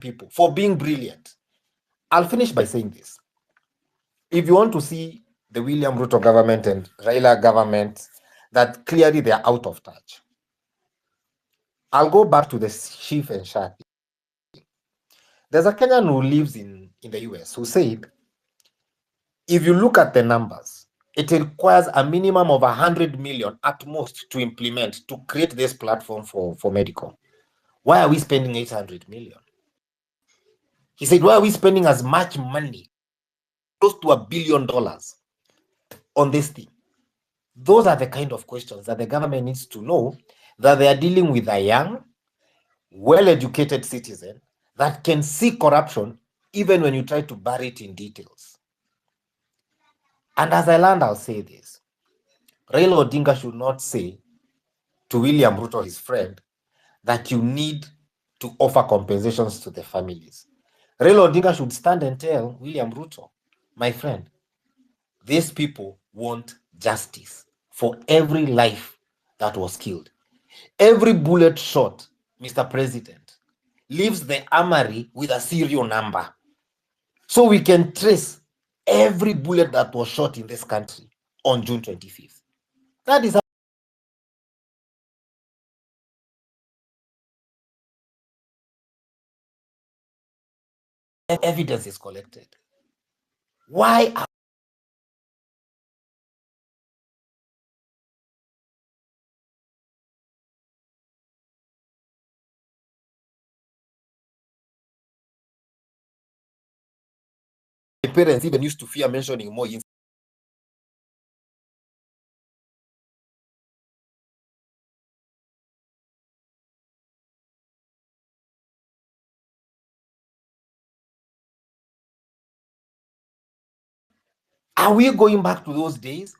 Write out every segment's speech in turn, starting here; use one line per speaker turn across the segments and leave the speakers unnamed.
people for being brilliant. I'll finish by saying this. If you want to see the William Ruto government and Raila government, that clearly they are out of touch, I'll go back to the chief and Shah. There's a Kenyan who lives in the US who said, if you look at the numbers, it requires a minimum of 100 million at most to implement, to create this platform for medical. Why are we spending 800 million? He said, why are we spending as much money, close to $1 billion, on this thing? Those are the kind of questions that the government needs to know, that they are dealing with a young, well-educated citizen that can see corruption even when you try to bury it in details. And as I land, I'll say this. Raila Odinga should not say to William Ruto, his friend, that you need to offer compensations to the families. Raila Odinga should stand and tell William Ruto, my friend, these people want justice for every life that was killed. Every bullet shot, Mr. President, leaves the armory with a serial number, so we can trace every bullet that was shot in this country on June 25th. That is how evidence is collected. Why are the parents even used to fear mentioning more incidents? Are we going back to those days?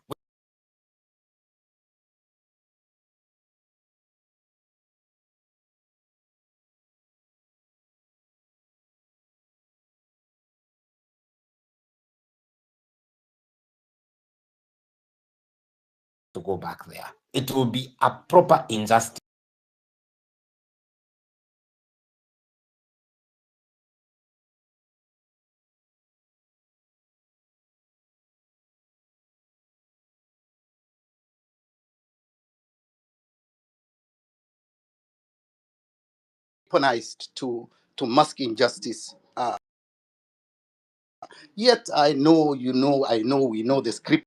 To go back there, it will be a proper injustice.
Weaponized to mask injustice. Yet I know, we know the script.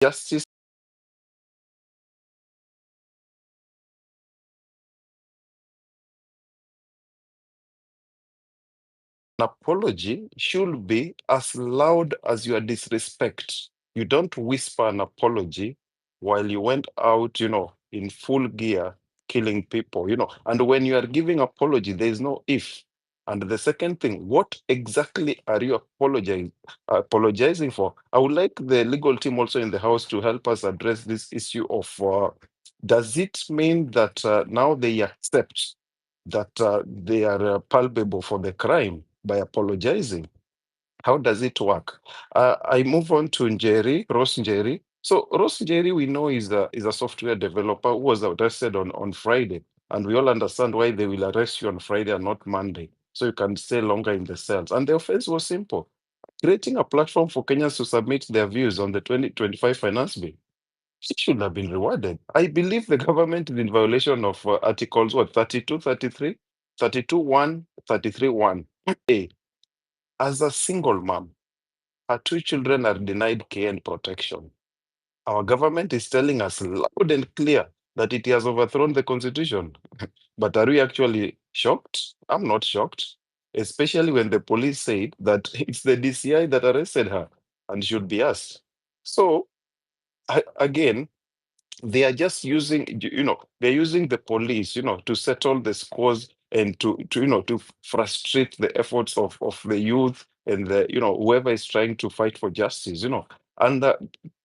Justice
An apology should be as loud as your disrespect. You don't whisper an apology while you went out, in full gear, killing people, And when you are giving apology, there is no if. And the second thing, what exactly are you apologizing for? I would like the legal team also in the house to help us address this issue of does it mean that now they accept that they are culpable for the crime by apologizing? How does it work? I move on to Ross Njeri. So Ross Njeri, we know is a software developer who was arrested on Friday, and we all understand why they will arrest you on Friday and not Monday, so you can stay longer in the cells. And the offense was simple: creating a platform for Kenyans to submit their views on the 2025 finance bill. She should have been rewarded. I believe the government is in violation of articles 32, 33, 32, 1, 33, 1. A. As a single mom, her two children are denied care and protection. Our government is telling us loud and clear that it has overthrown the constitution. But are we actually shocked? I'm not shocked, especially when the police said that it's the DCI that arrested her and should be asked. So, again, they are just using, they're using the police, to settle the scores and to frustrate the efforts of the youth and whoever is trying to fight for justice, And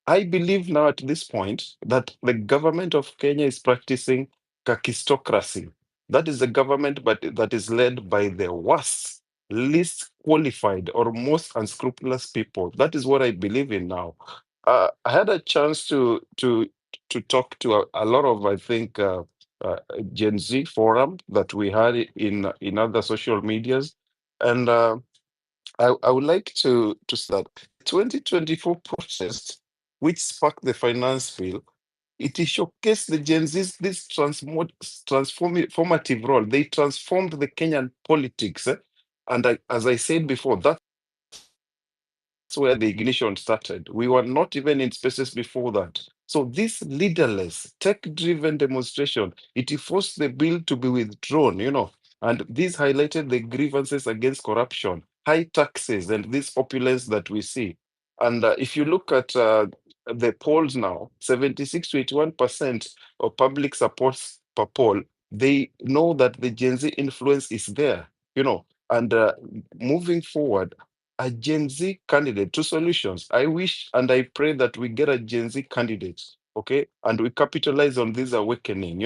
I believe now at this point that the government of Kenya is practicing kakistocracy. That is the government, but that is led by the worst, least qualified, or most unscrupulous people. That is what I believe in now. I had a chance to talk to a lot of, I think, Gen Z forum that we had in other social medias, and I would like to say that the 2024 protest, which sparked the finance bill, it showcased the Gen Z's this transformative role. They transformed the Kenyan politics, and as I said before, that's where the ignition started. We were not even in spaces before that. So this leaderless, tech-driven demonstration, it forced the bill to be withdrawn, and this highlighted the grievances against corruption, high taxes, and this opulence that we see. And if you look at the polls now, 76 to 81% of public supports per poll, they know that the Gen Z influence is there, and moving forward, a Gen Z candidate, two solutions. I wish and I pray that we get a Gen Z candidate, okay, and we capitalize on this awakening,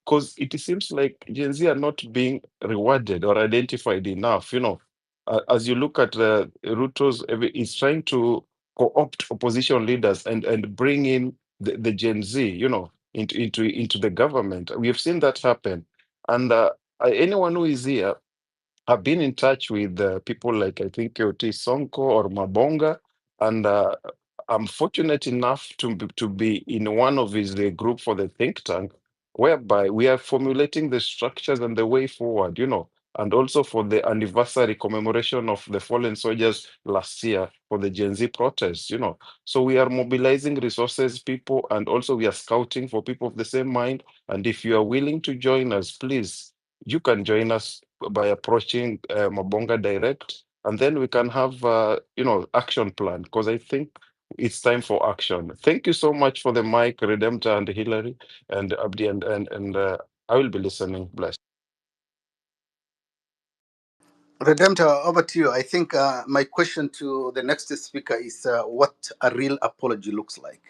because it seems like Gen Z are not being rewarded or identified enough, As you look at Ruto's, he's trying to co-opt opposition leaders and bring in the Gen Z, into the government. We have seen that happen, and anyone who is here, I've been in touch with people like, I think, Ot Sonko or Mabonga, and I'm fortunate enough to be in one of his group for the think tank, whereby we are formulating the structures and the way forward, and also for the anniversary commemoration of the fallen soldiers last year for the Gen Z protests, So we are mobilizing resources, people, and also we are scouting for people of the same mind. And if you are willing to join us, please, you can join us by approaching Mabonga direct, and then we can have action plan, because I think it's time for action. Thank you so much for the mic, Redemptor and Hillary and Abdi, and I will be listening. Bless.
Redemptor, over to you. I think my question to the next speaker is what a real apology looks like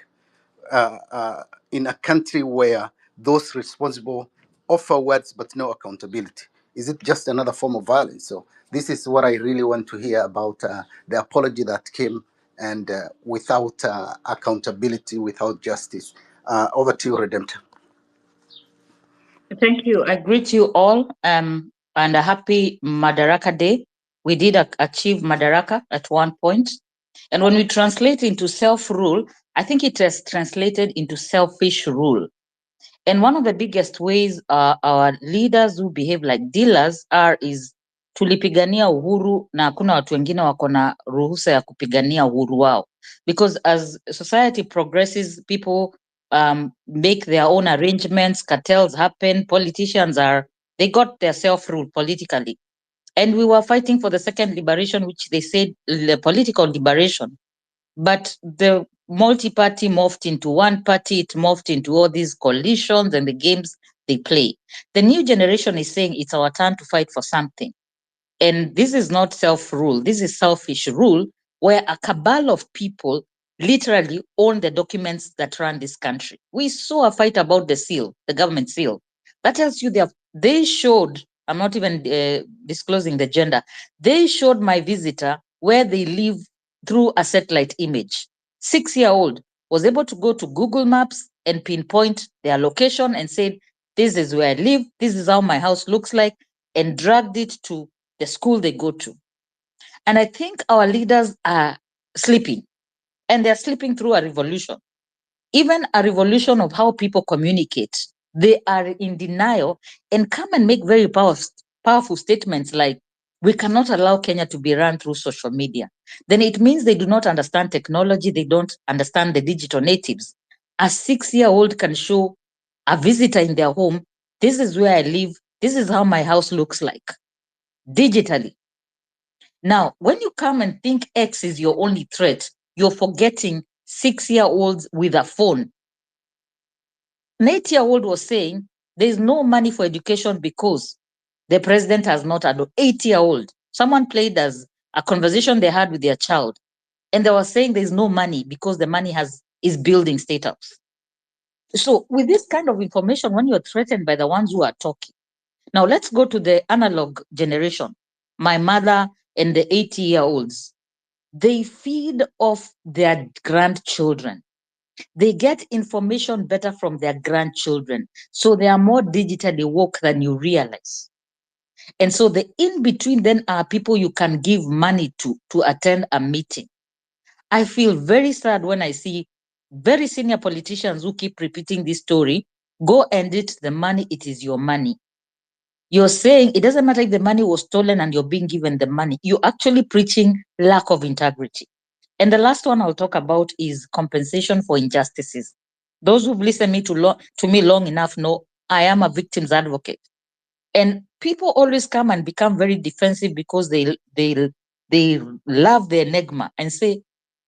in a country where those responsible offer words but no accountability. Is it just another form of violence? So this is what I really want to hear about the apology that came and without accountability, without justice. Over to you, Redemptor.
Thank you. I greet you all and a happy Madaraka Day. We did achieve Madaraka at one point. And when we translate into self-rule, I think it has translated into selfish rule. And one of the biggest ways our leaders who behave like dealers is tulipigania uhuru na hakuna watu wengine wako na ruhusa ya kupigania uhuru wao. Because as society progresses, people make their own arrangements, cartels happen, politicians they got their self-rule politically. And we were fighting for the second liberation, which they said the political liberation. But the multi-party morphed into one party, it morphed into all these coalitions and the games they play. The new generation is saying it's our turn to fight for something. And this is not self-rule, this is selfish rule, where a cabal of people literally own the documents that run this country. We saw a fight about the seal, the government seal. That tells you they showed, I'm not even disclosing the gender, they showed my visitor where they live through a satellite image. 6-year-old was able to go to Google Maps and pinpoint their location and said, this is where I live, this is how my house looks like, and dragged it to the school they go to. And I think our leaders are sleeping, and they're sleeping through a revolution, even a revolution of how people communicate. They are in denial and come and make very powerful statements like, we cannot allow Kenya to be run through social media. Then it means they do not understand technology, they don't understand the digital natives. A 6-year-old can show a visitor in their home, this is where I live, this is how my house looks like, digitally. Now, when you come and think X is your only threat, you're forgetting 6-year-olds with a phone. An 8-year-old was saying there's no money for education because the president has not had 8-year-old. Someone played as a conversation they had with their child, and they were saying there's no money because the money is building state house. So with this kind of information, when you're threatened by the ones who are talking, now let's go to the analog generation, my mother and the 80-year-olds. They feed off their grandchildren. They get information better from their grandchildren. So they are more digitally woke than you realize. And so the in-between then are people you can give money to attend a meeting. I feel very sad when I see very senior politicians who keep repeating this story. Go and eat the money, it is your money. You're saying it doesn't matter if the money was stolen and you're being given the money. You're actually preaching lack of integrity. And the last one I'll talk about is compensation for injustices. Those who've listened to me long enough know I am a victim's advocate. And people always come and become very defensive because they love the enigma and say,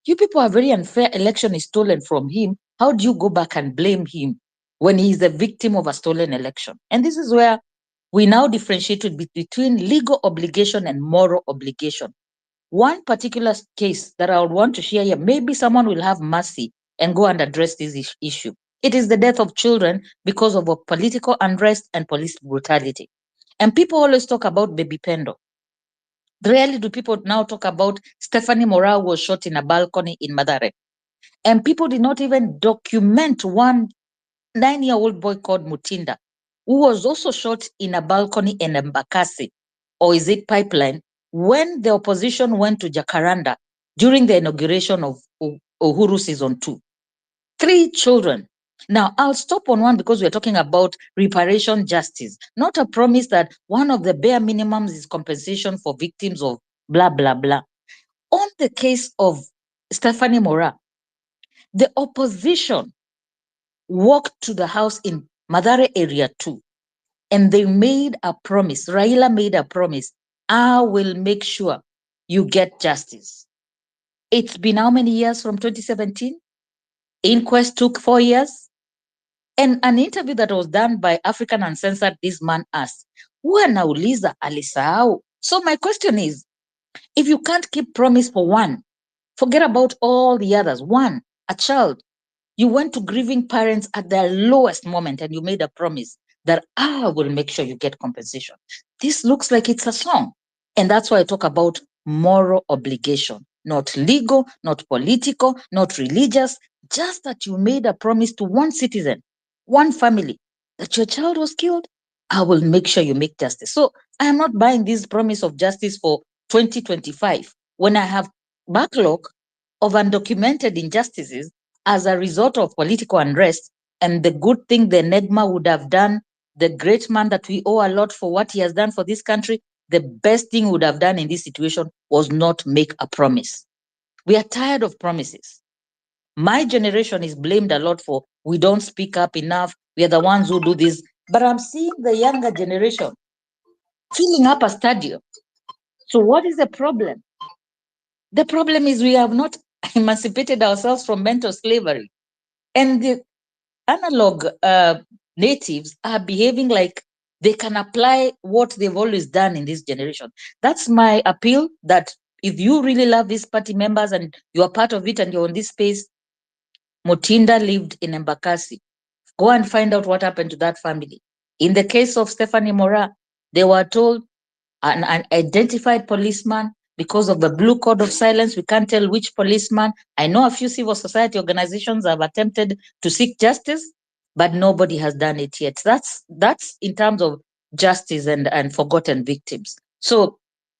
you people are very unfair, election is stolen from him. How do you go back and blame him when he is the victim of a stolen election? And this is where we now differentiate between legal obligation and moral obligation. One particular case that I would want to share here, maybe someone will have mercy and go and address this issue. It is the death of children because of a political unrest and police brutality. And people always talk about baby Pendo. Rarely do people now talk about Stephanie Morale was shot in a balcony in Madaraka. And people did not even document one 9-year-old boy called Mutinda, who was also shot in a balcony in Embakasi, or is it Pipeline, when the opposition went to Jacaranda during the inauguration of Uhuru Season 2. 3 children. Now, I'll stop on one because we're talking about reparation justice, not a promise that one of the bare minimums is compensation for victims of blah, blah, blah. On the case of Stephanie Mora, the opposition walked to the house in Madare area 2, and they made a promise. Raila made a promise. I will make sure you get justice. It's been how many years from 2017? Inquest took 4 years. And an interview that was done by African Uncensored, this man asked, huwa nauliza alisahau? So my question is, if you can't keep promise for one, forget about all the others. One, a child, you went to grieving parents at their lowest moment and you made a promise that I will make sure you get compensation. This looks like it's a song. And that's why I talk about moral obligation, not legal, not political, not religious, just that you made a promise to one citizen, one family, that your child was killed. I will make sure you make justice. So I am not buying this promise of justice for 2025 when I have backlog of undocumented injustices as a result of political unrest. And the good thing the Negma would have done, the great man that we owe a lot for what he has done for this country, the best thing he would have done in this situation was not make a promise. We are tired of promises. My generation is blamed a lot for we don't speak up enough. We are the ones who do this. But I'm seeing the younger generation filling up a stadium So what is the problem? The problem is we have not emancipated ourselves from mental slavery. And the analog natives are behaving like they can apply what they've always done in this generation. That's my appeal, that if you really love these party members and you are part of it and you're on this space, Mutinda lived in Embakasi. Go and find out what happened to that family. In the case of Stephanie Mora, they were told an identified policeman, because of the blue code of silence, we can't tell which policeman. I know a few civil society organizations have attempted to seek justice, but nobody has done it yet. That's in terms of justice and forgotten victims. So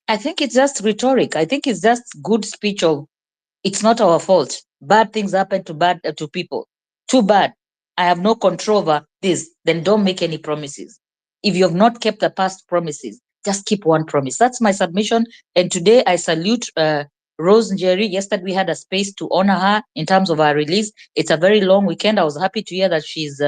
I think it's just rhetoric. I think it's just good speech of, it's not our fault. Bad things happen to people. Too bad. I have no control over this. Then don't make any promises. If you have not kept the past promises, just keep one promise. That's my submission. And today I salute Rose Njeri. Yesterday we had a space to honor her in terms of our release. It's a very long weekend. I was happy to hear that she's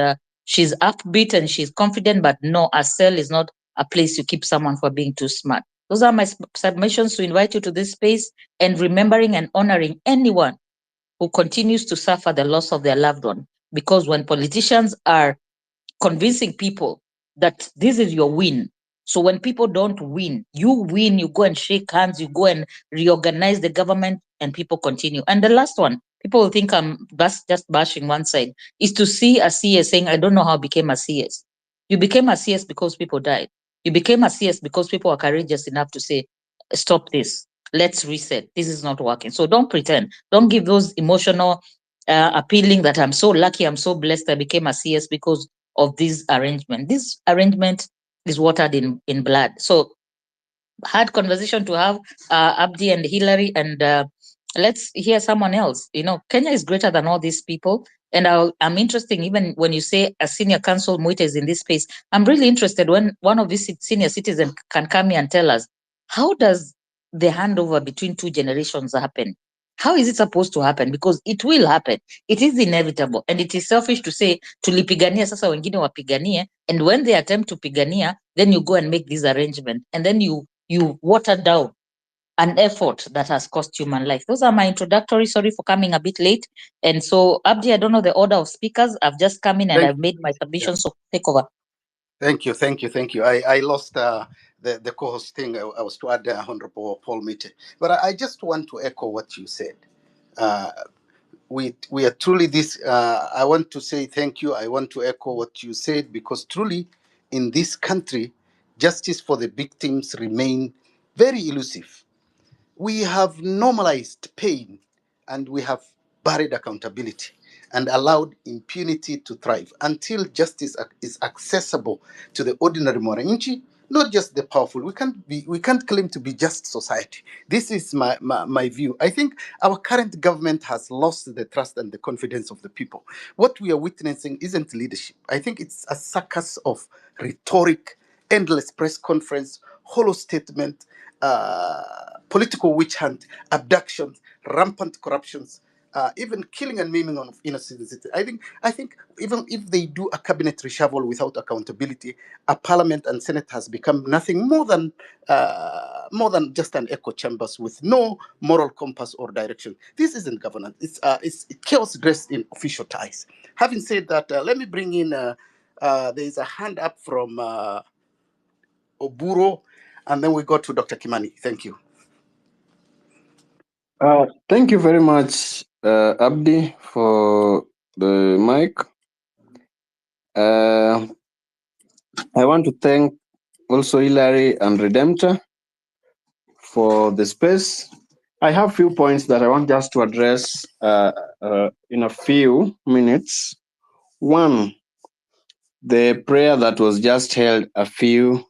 upbeat and she's confident, but no, a cell is not a place you keep someone for being too smart. Those are my submissions to invite you to this space, and remembering and honoring anyone who continues to suffer the loss of their loved one. Because when politicians are convincing people that this is your win, so when people don't win, you win, you go and shake hands, you go and reorganize the government, and people continue. And the last one, people will think I'm just bashing one side, is to see a CS saying, I don't know how I became a CS. You became a CS because people died. You became a CS because people are courageous enough to say, stop this, let's reset, this is not working. So don't pretend, don't give those emotional appealing that I'm so lucky, I'm so blessed I became a CS because of this arrangement. This arrangement is watered in blood. So hard conversation to have, Abdi and Hillary, and let's hear someone else. Kenya is greater than all these people. And I'm interested, even when you say a senior council Muita is in this space, I'm really interested when one of these senior citizens can come here and tell us, how does the handover between two generations happen? How is it supposed to happen? Because it will happen. It is inevitable. And it is selfish to say, tulipigania sasa wengine wapiganie. And when they attempt to pigania, then you go and make this arrangement. And then you water down an effort that has cost human life. Those are my introductory. Sorry for coming a bit late. And so, Abdi, I don't know the order of speakers. I've just come in and I've made my submission, so take over.
Thank you. I lost the co-host thing. I was to add Honorable Paul Mite. But I just want to echo what you said. We are truly this. I want to say thank you. I want to echo what you said, because truly in this country, justice for the victims remain very elusive. We have normalized pain, and we have buried accountability and allowed impunity to thrive until justice is accessible to the ordinary Mwananchi, not just the powerful. We can't claim to be just society. This is my view. I think our current government has lost the trust and the confidence of the people. What we are witnessing isn't leadership. I think it's a circus of rhetoric, endless press conference, hollow statement, political witch hunt, abductions, rampant corruptions, even killing and maiming of innocent citizens. I think even if they do a cabinet reshuffle without accountability, a parliament and senate has become nothing more than just an echo chambers with no moral compass or direction. This isn't governance. It's chaos dressed in official ties. Having said that, let me bring in. There is a hand up from Oburo, and then we go to Dr. Kimani. Thank you.
Thank you very much, Abdi, for the mic. I want to thank also Hillary and Redemptor for the space. I have few points that I want just to address in a few minutes. One, the prayer that was just held a few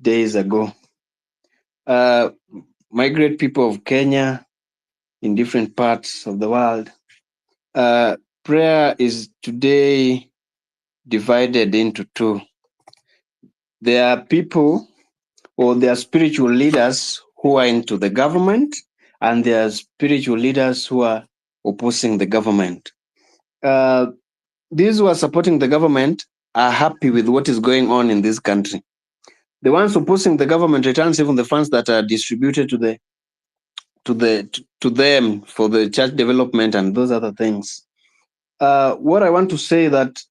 days ago. My great people of Kenya, in different parts of the world, prayer is today divided into two. There are people, or there are spiritual leaders who are into the government, and there are spiritual leaders who are opposing the government. These who are supporting the government are happy with what is going on in this country. The ones opposing the government returns even the funds that are distributed to them for the church development and those other things. What I want to say that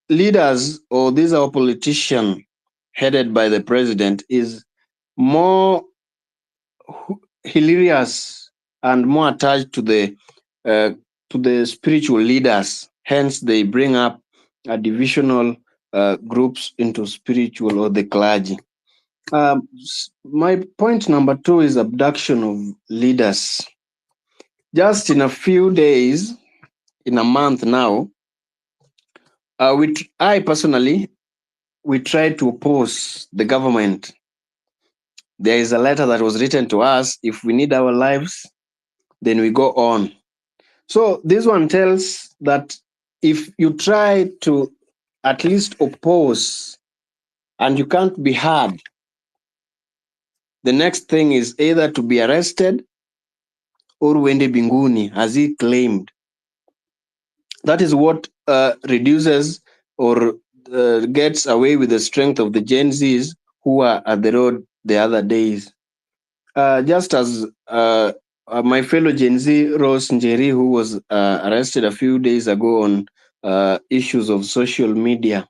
leaders or these are politicians headed by the president is more hilarious and more attached to the spiritual leaders. Hence, they bring up divisional groups into spiritual or the clergy. My point number 2 is abduction of leaders. Just in a few days, in a month now, I personally, we tried to oppose the government. There is a letter that was written to us. If we need our lives, then we go on. So this one tells that if you try to at least oppose and you can't be heard, the next thing is either to be arrested or wende binguni, as he claimed. That is what reduces or gets away with the strength of the Gen Zs who are at the road the other days. Just as my fellow Gen Z, Rose Njeri, who was arrested a few days ago on issues of social media,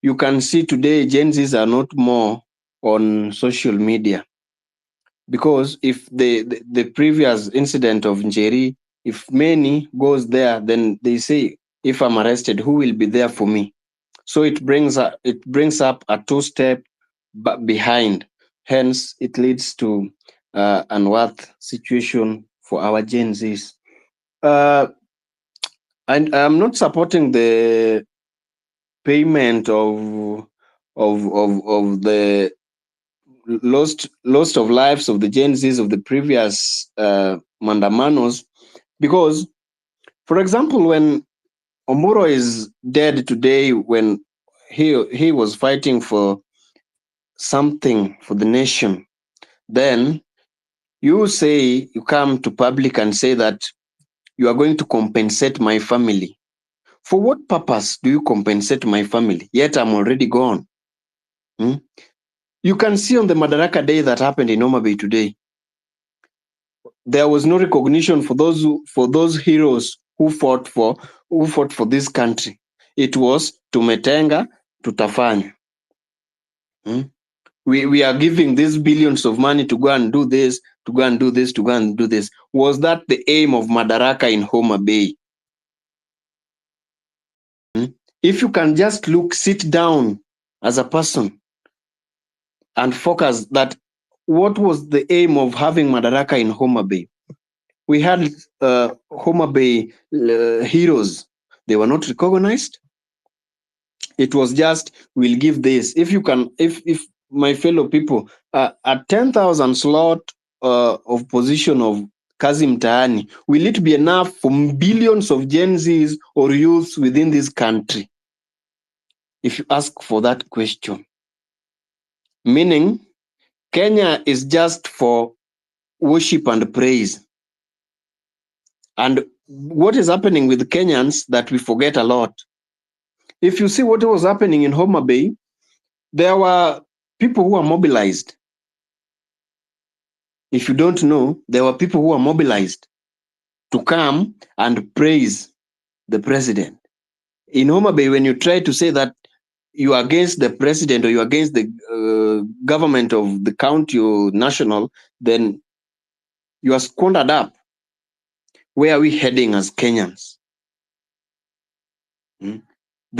you can see today Gen Zs are not more on social media. Because if the previous incident of Njeri, if many goes there, then they say, if I'm arrested, who will be there for me? So it brings up a 2-step behind. Hence, it leads to unworth situation for our Gen Zs. And I'm not supporting the payment of the lost of lives of the Gen Zs of the previous mandamanos, because, for example, when Omuro is dead today, when he was fighting for something for the nation, then you come to public and say that you are going to compensate my family. For what purpose do you compensate my family? Yet I'm already gone. You can see on the Madaraka Day that happened in Homa Bay today, there was no recognition for those heroes who fought for this country. It was tumetenga, tutafanya. We are giving these billions of money to go and do this, to go and do this, to go and do this. Was that the aim of Madaraka in Homa Bay? If you can just sit down as a person and focus that, what was the aim of having Madaraka in Homa Bay? We had Homa Bay heroes. They were not recognized. It was just, we'll give this. If you can, if my fellow people, at 10,000 slot of position of Kazi Mtaani, will it be enough for billions of Gen Zs or youths within this country? If you ask for that question. Meaning, Kenya is just for worship and praise. And what is happening with Kenyans that we forget a lot. If you see what was happening in Homa Bay, there were people who were mobilized. If you don't know, there were people who were mobilized to come and praise the president. In Homa Bay, when you try to say that you are against the president or you are against the government of the county or national, then you are squandered up. Where are we heading as Kenyans? The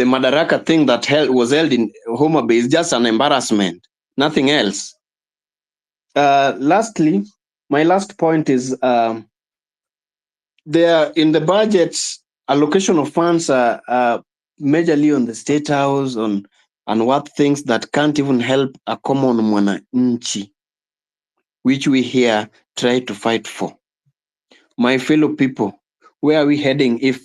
Madaraka thing that was held in Homa Bay is just an embarrassment, nothing else. Lastly, my last point is there in the budgets, allocation of funds are majorly on the State House and what things that can't even help a common mwananchi, which we here try to fight for. My fellow people, where are we heading if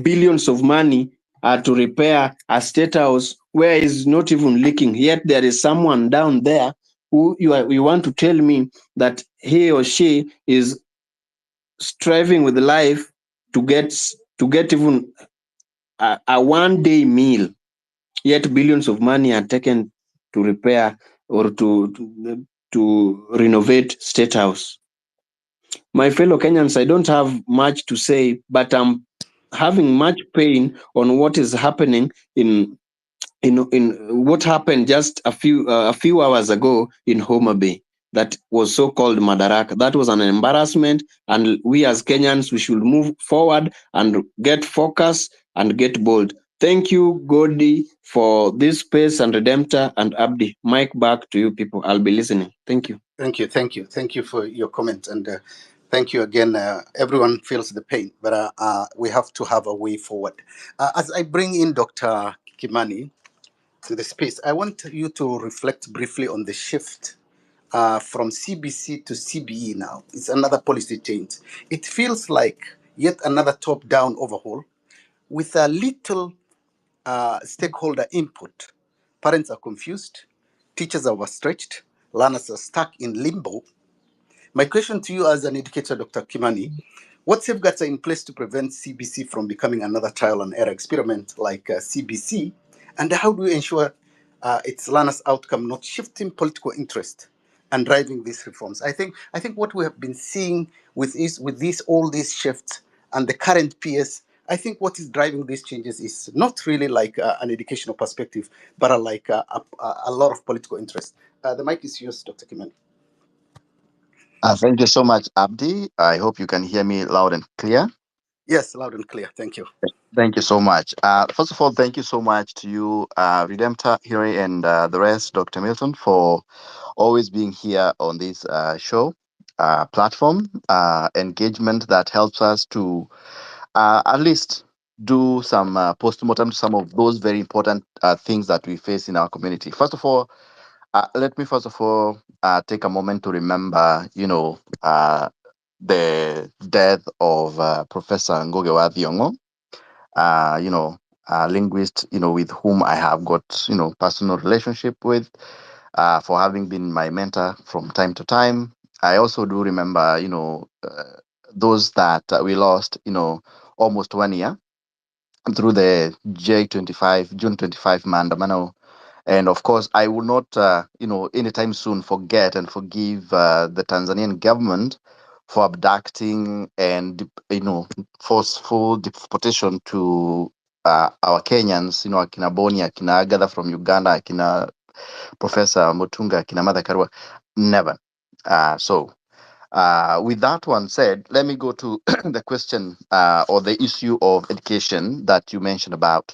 billions of money are to repair a State House where is not even leaking, yet there is someone down there who you want to tell me that he or she is striving with life to get even a one-day meal, yet billions of money are taken to repair or to renovate State House. My fellow Kenyans, I don't have much to say, but I'm having much pain on what is happening in what happened just a few hours ago in Homa Bay. That was so called Madaraka. That was an embarrassment, and we as Kenyans, we should move forward and get focused and get bold. Thank you, Godi, for this space, and Redemptor and Abdi. Mike, back to you people. I'll be listening. Thank you.
Thank you for your comment, and thank you again. Everyone feels the pain, but we have to have a way forward. As I bring in Dr. Kimani to the space, I want you to reflect briefly on the shift from CBC to CBE now. It's another policy change. It feels like yet another top down overhaul with a little stakeholder input. Parents are confused, teachers are overstretched, learners are stuck in limbo. My question to you as an educator, Dr. Kimani, what safeguards are in place to prevent CBC from becoming another trial and error experiment like CBC? And how do we ensure its learners' outcome, not shifting political interest and driving these reforms? I think what we have been seeing with these all these shifts and the current PS, I think what is driving these changes is not really like an educational perspective, but like a lot of political interest. The mic is yours, Dr. Kimani.
Thank you so much, Abdi. I hope you can hear me loud and clear.
Yes, loud and clear. Thank you.
Thank you so much. First of all, thank you so much to you, Redemptor, Hiri, and the rest, Dr. Milton, for always being here on this show platform, engagement that helps us to at least do some postmortem to some of those very important things that we face in our community. First of all, let me first of all take a moment to remember, the death of Professor Ngoge wa Thiong'o, a linguist, with whom I have got, personal relationship with, for having been my mentor from time to time. I also do remember, those that we lost, almost 1 year through the June 25 maandamano. And of course, I will not, anytime soon forget and forgive the Tanzanian government for abducting and, forceful deportation to our Kenyans, Akina Boni, Akina Agatha from Uganda, Akina Professor Mutunga, Akina Mother Karua. Never. With that one said, let me go to the question or the issue of education that you mentioned about.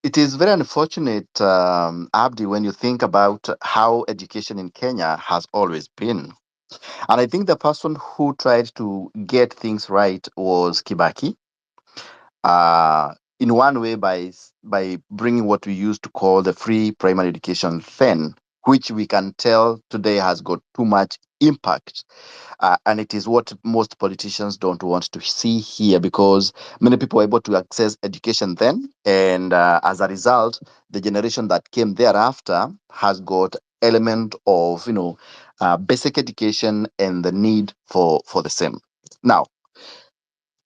It is very unfortunate, Abdi, when you think about how education in Kenya has always been. And I think the person who tried to get things right was Kibaki. In one way, by bringing what we used to call the free primary education then, which we can tell today has got too much impact. And it is what most politicians don't want to see here, because many people were able to access education then. And as a result, the generation that came thereafter has got element of, basic education and the need for the same. Now,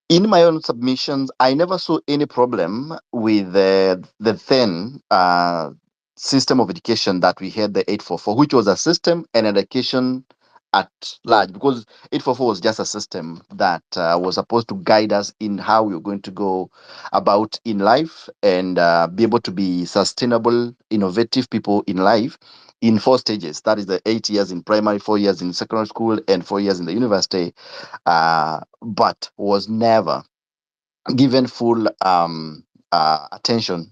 in my own submissions, I never saw any problem with the then system of education that we had, the 844, which was a system and education at large, because 844 was just a system that was supposed to guide us in how we were going to go about in life and be able to be sustainable, innovative people in life in 4 stages. That is the 8 years in primary, 4 years in secondary school, and 4 years in the university, but was never given full attention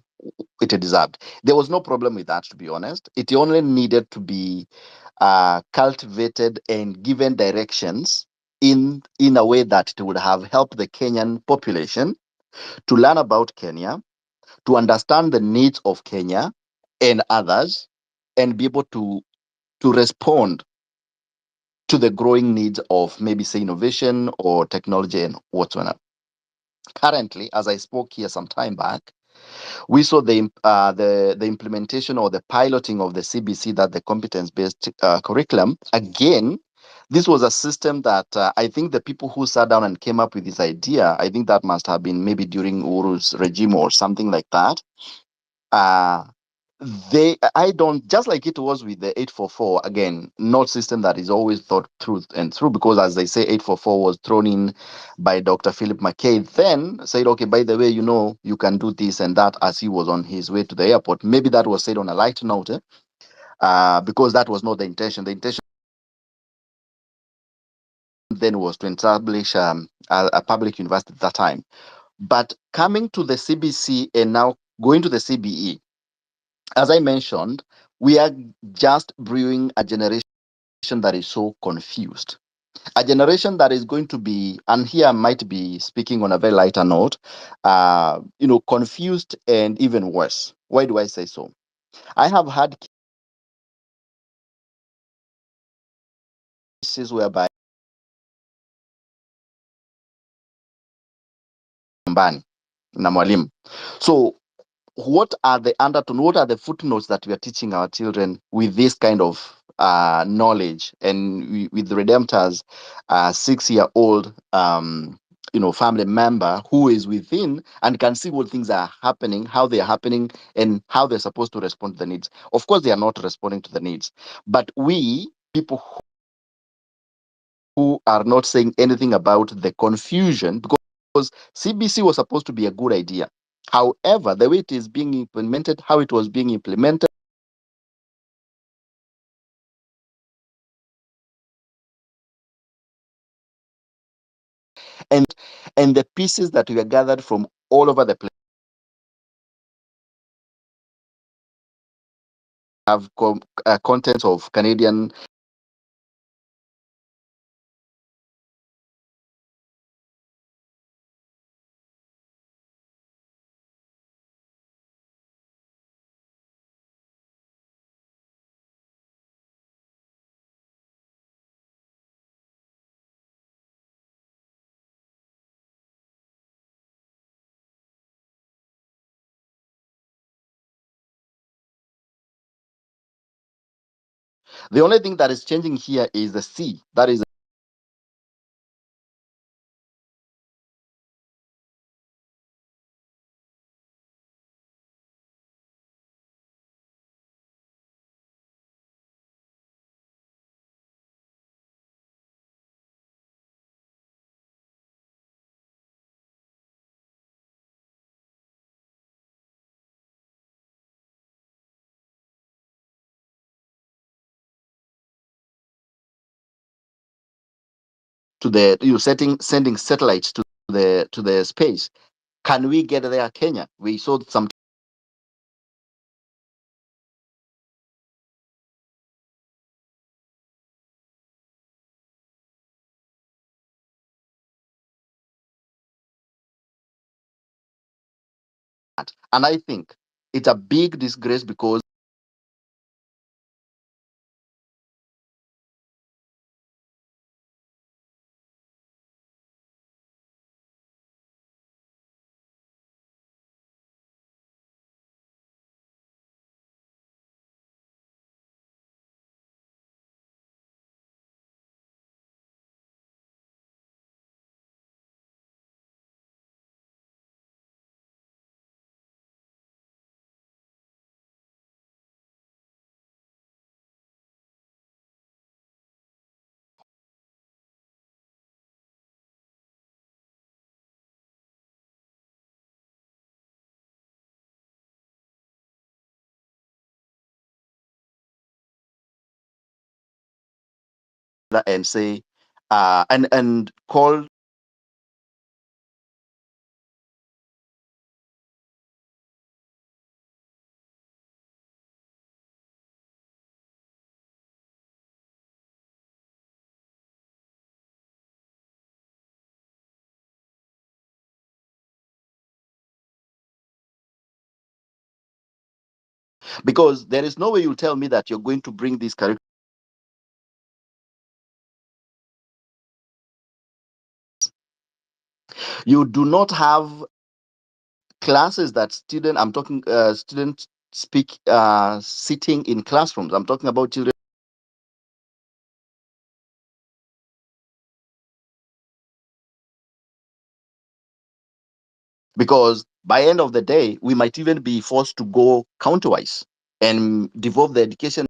it deserved. There was no problem with that, to be honest. It only needed to be cultivated and given directions in a way that it would have helped the Kenyan population to learn about Kenya, to understand the needs of Kenya and others, and be able to respond to the growing needs of maybe say innovation or technology and whatsoever. Currently, as I spoke here some time back, we saw the implementation or the piloting of the CBC, that the competence-based curriculum. Again, this was a system that I think the people who sat down and came up with this idea, I think that must have been maybe during Uru's regime or something like that. I don't, just like it was with the 844, again, not system that is always thought through and through, because as they say, 844 was thrown in by Dr. Philip McKay, then said, okay, by the way, you can do this and that, as he was on his way to the airport. Maybe that was said on a light note, because that was not the intention. The intention then was to establish a public university at that time. But coming to the CBC and now going to the CBE, as I mentioned, we are just brewing a generation that is so confused. A generation that is going to be, and here I might be speaking on a very lighter note, confused and even worse. Why do I say so? I have had cases whereby nyumbani na mwalimu. So what are the undertone, what are the footnotes that we are teaching our children with this kind of knowledge, and with the Redemptor's 6-year-old family member who is within and can see what things are happening, how they are happening, and how they're supposed to respond to the needs. Of course, they are not responding to the needs, but we people who are not saying anything about the confusion, because CBC was supposed to be a good idea. However, the way it is being implemented, how it was being implemented, and the pieces that were gathered from all over the place have contents of Canadian. The only thing that is changing here is the C. That is, to the sending satellites to the space. Can we get there, Kenya? We saw some, and I think it's a big disgrace, because and say and call, because there is no way you'll tell me that you're going to bring this curriculum. You do not have classes that I'm talking students speak sitting in classrooms. I'm talking about children, because by end of the day we might even be forced to go counterwise and devolve the education.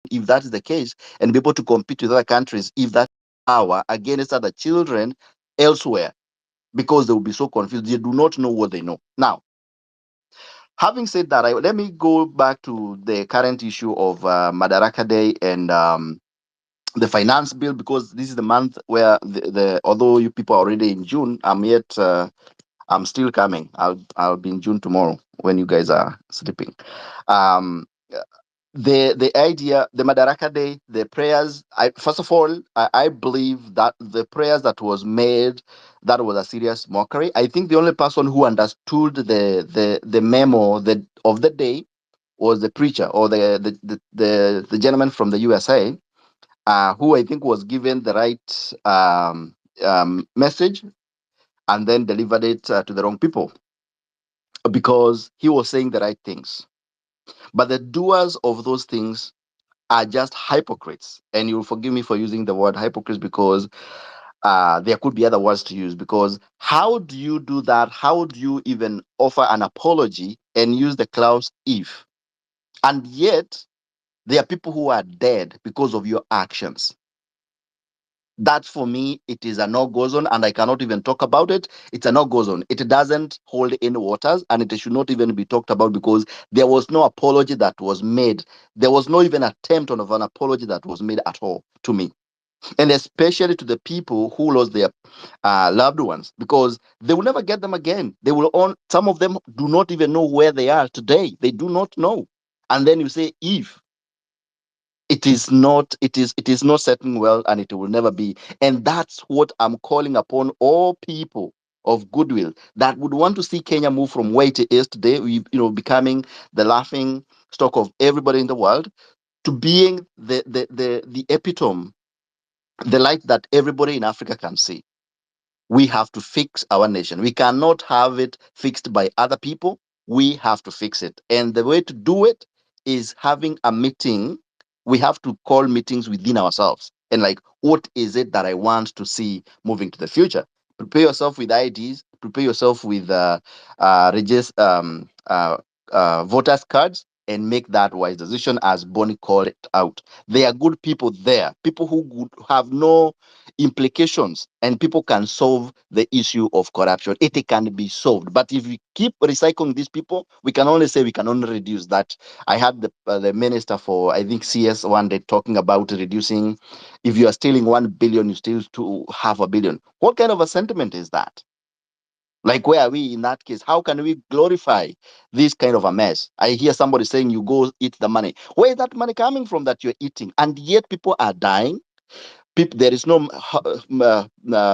If that is the case, and be able to compete with other countries, if that power against other children elsewhere, because they will be so confused. They do not know what they know. Now, having said that, let me go back to the current issue of Madaraka Day and the finance bill, because this is the month where although you people are already in June, I'm still coming. I'll be in June tomorrow when you guys are sleeping. Um, the idea, the Madaraka Day, the prayers. First of all, I believe that the prayers that was made, that was a serious mockery. I think the only person who understood the memo of the day was the preacher, or the gentleman from the USA, who I think was given the right message and then delivered it to the wrong people, because he was saying the right things. But the doers of those things are just hypocrites. And you'll forgive me for using the word hypocrites, because there could be other words to use. Because how do you do that? How do you even offer an apology and use the clause if? And yet, there are people who are dead because of your actions. That for me, it is a no-go zone, and I cannot even talk about it. It's a no-go zone. It doesn't hold any waters, and it should not even be talked about, because there was no apology that was made. There was no even attempt of an apology that was made at all to me, and especially to the people who lost their loved ones, because they will never get them again. They will on. Some of them do not even know where they are today. They do not know, and then you say if. It is not settling well, and it will never be. And that's what I'm calling upon all people of goodwill that would want to see Kenya move from where it is today, becoming the laughing stock of everybody in the world, to being the epitome, the light that everybody in Africa can see. We have to fix our nation. We cannot have it fixed by other people. We have to fix it. And the way to do it is having a meeting. We have to call meetings within ourselves. And like, what is it that I want to see moving to the future? Prepare yourself with IDs, prepare yourself with voters cards, and make that wise decision, as Bonnie called it out. There are good people there, people who would have no implications, and people can solve the issue of corruption. It can be solved. But if we keep recycling these people, we can only say we can only reduce that. I had the minister for, I think, CS one day talking about reducing. If you are stealing 1 billion, you steal to 500 million. What kind of a sentiment is that? Like, where are we in that case? How can we glorify this kind of a mess? I hear somebody saying you go eat the money. Where is that money coming from that you're eating? And yet people are dying. There is no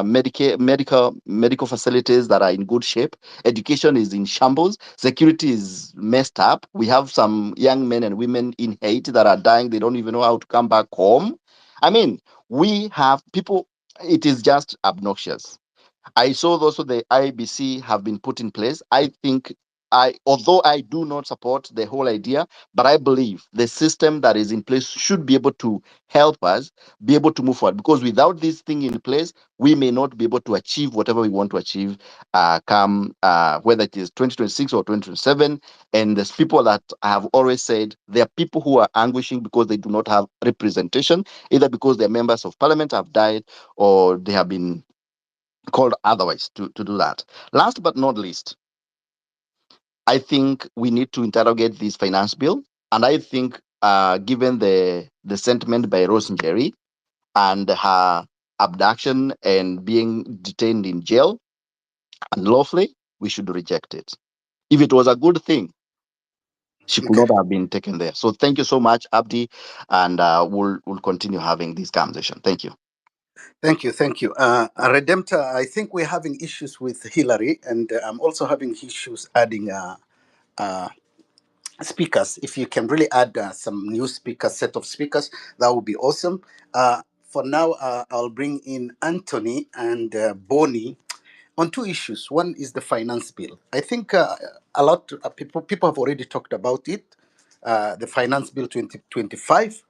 medical facilities that are in good shape. Education is in shambles. Security is messed up. We have some young men and women in Haiti that are dying. They don't even know how to come back home. I mean, we have people. It is just obnoxious. I saw also the IBC have been put in place. I think although I do not support the whole idea, but I believe the system that is in place should be able to help us be able to move forward. Because without this thing in place, we may not be able to achieve whatever we want to achieve, come whether it is 2026 or 2027. And there's people that I have always said, there are people who are anguishing because they do not have representation, either because their members of parliament have died, or they have been called otherwise to do that. Last but not least, I think we need to interrogate this finance bill. And I think, given the sentiment by Rose Njeri and her abduction and being detained in jail unlawfully, we should reject it. If it was a good thing, she could
Okay.
not have been taken there. So thank you so much, Abdi, and we'll continue having this conversation. Thank you.
Thank you. Thank you. Redemptor, I think we're having issues with Hillary, and I'm also having issues adding speakers. If you can really add some new speakers, set of speakers, that would be awesome. For now, I'll bring in Anthony and Bonnie on two issues. One is the finance bill. I think a lot of people have already talked about it. The finance bill 2025.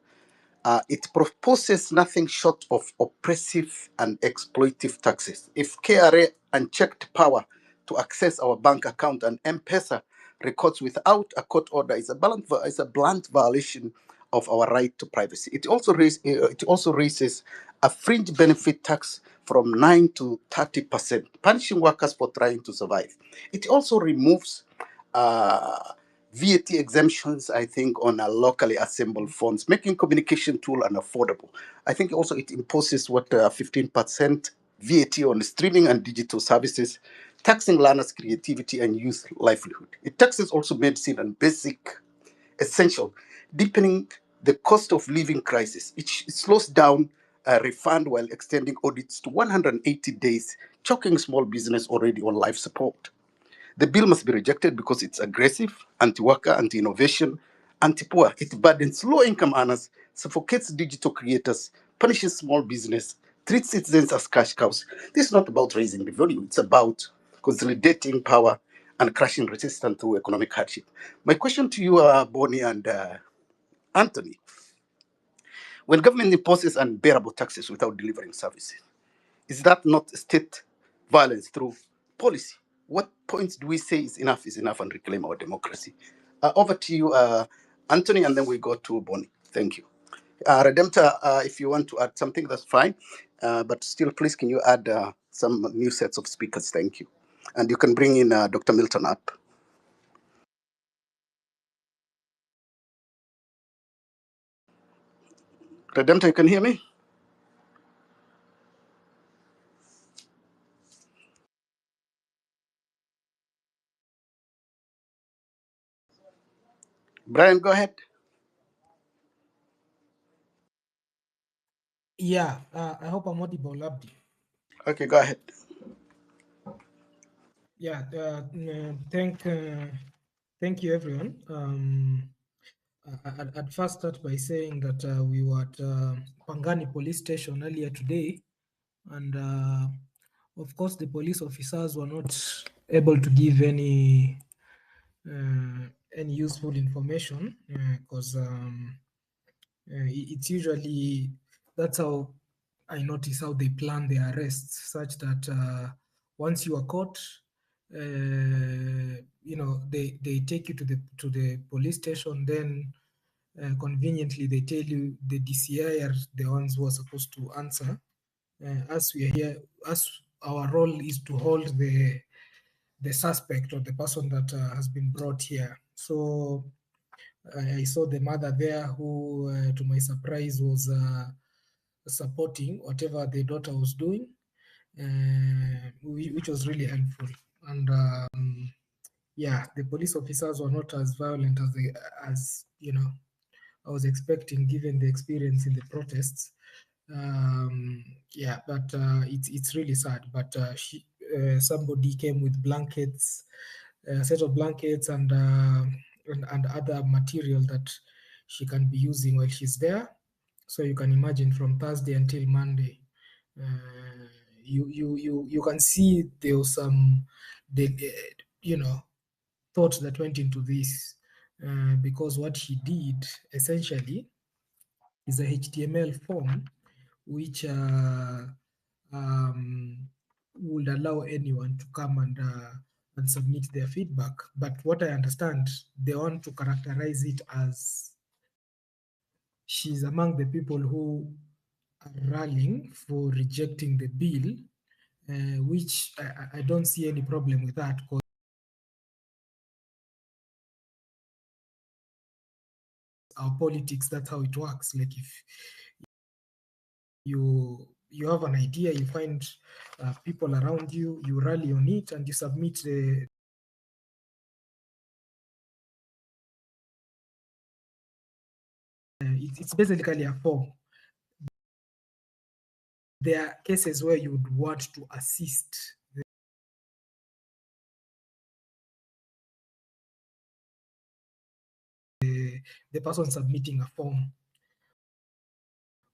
It proposes nothing short of oppressive and exploitive taxes. If KRA unchecked power to access our bank account and M-Pesa records without a court order is a blunt violation of our right to privacy. It also raises a fringe benefit tax from 9 to 30%, punishing workers for trying to survive. It also removes VAT exemptions, I think, on a locally assembled phones, making communication tool unaffordable. I think also it imposes 15% VAT on streaming and digital services, taxing learners' creativity and youth livelihood. It taxes also medicine and basic essential, deepening the cost of living crisis. It slows down a refund while extending audits to 180 days, choking small business already on life support. The bill must be rejected because it's aggressive, anti-worker, anti-innovation, anti-poor. It burdens low-income earners, suffocates digital creators, punishes small business, treats citizens as cash cows. This is not about raising revenue. It's about consolidating power and crushing resistance through economic hardship. My question to you, Bonnie and Anthony, when government imposes unbearable taxes without delivering services, is that not state violence through policy? What points do we say is enough and reclaim our democracy? Over to you, Anthony, and then we go to Bonnie. Thank you. Redemptor, if you want to add something, that's fine. But still, please, can you add some new sets of speakers? Thank you. And you can bring in Dr. Milton up. Redemptor, you can hear me? Brian, go ahead.
Yeah, I hope I'm audible, Abdi.
Okay, go ahead.
Yeah, thank you, everyone. I'd first start by saying that we were at Pangani police station earlier today, and of course the police officers were not able to give any useful information because it's usually, that's how I notice how they plan their arrests, such that once you are caught, they take you to the police station. Then conveniently they tell you the DCI are the ones who are supposed to answer. As we are here, as our role is to hold the suspect or the person that has been brought here. So I saw the mother there who, to my surprise, was supporting whatever the daughter was doing, which was really helpful. And yeah, the police officers were not as violent as I was expecting, given the experience in the protests. Yeah, but it's really sad. But somebody came with blankets, a set of blankets, and other material that she can be using while she's there. So you can imagine from Thursday until Monday, you can see there was some, thought that went into this, because what she did essentially is a HTML form which would allow anyone to come and submit their feedback. But what I understand, they want to characterize it as she's among the people who are rallying for rejecting the bill, which I don't see any problem with that, because our politics, that's how it works. Like if you have an idea, you find people around you, you rally on it, and you submit it's basically a form. There are cases where you would want to assist the person submitting a form,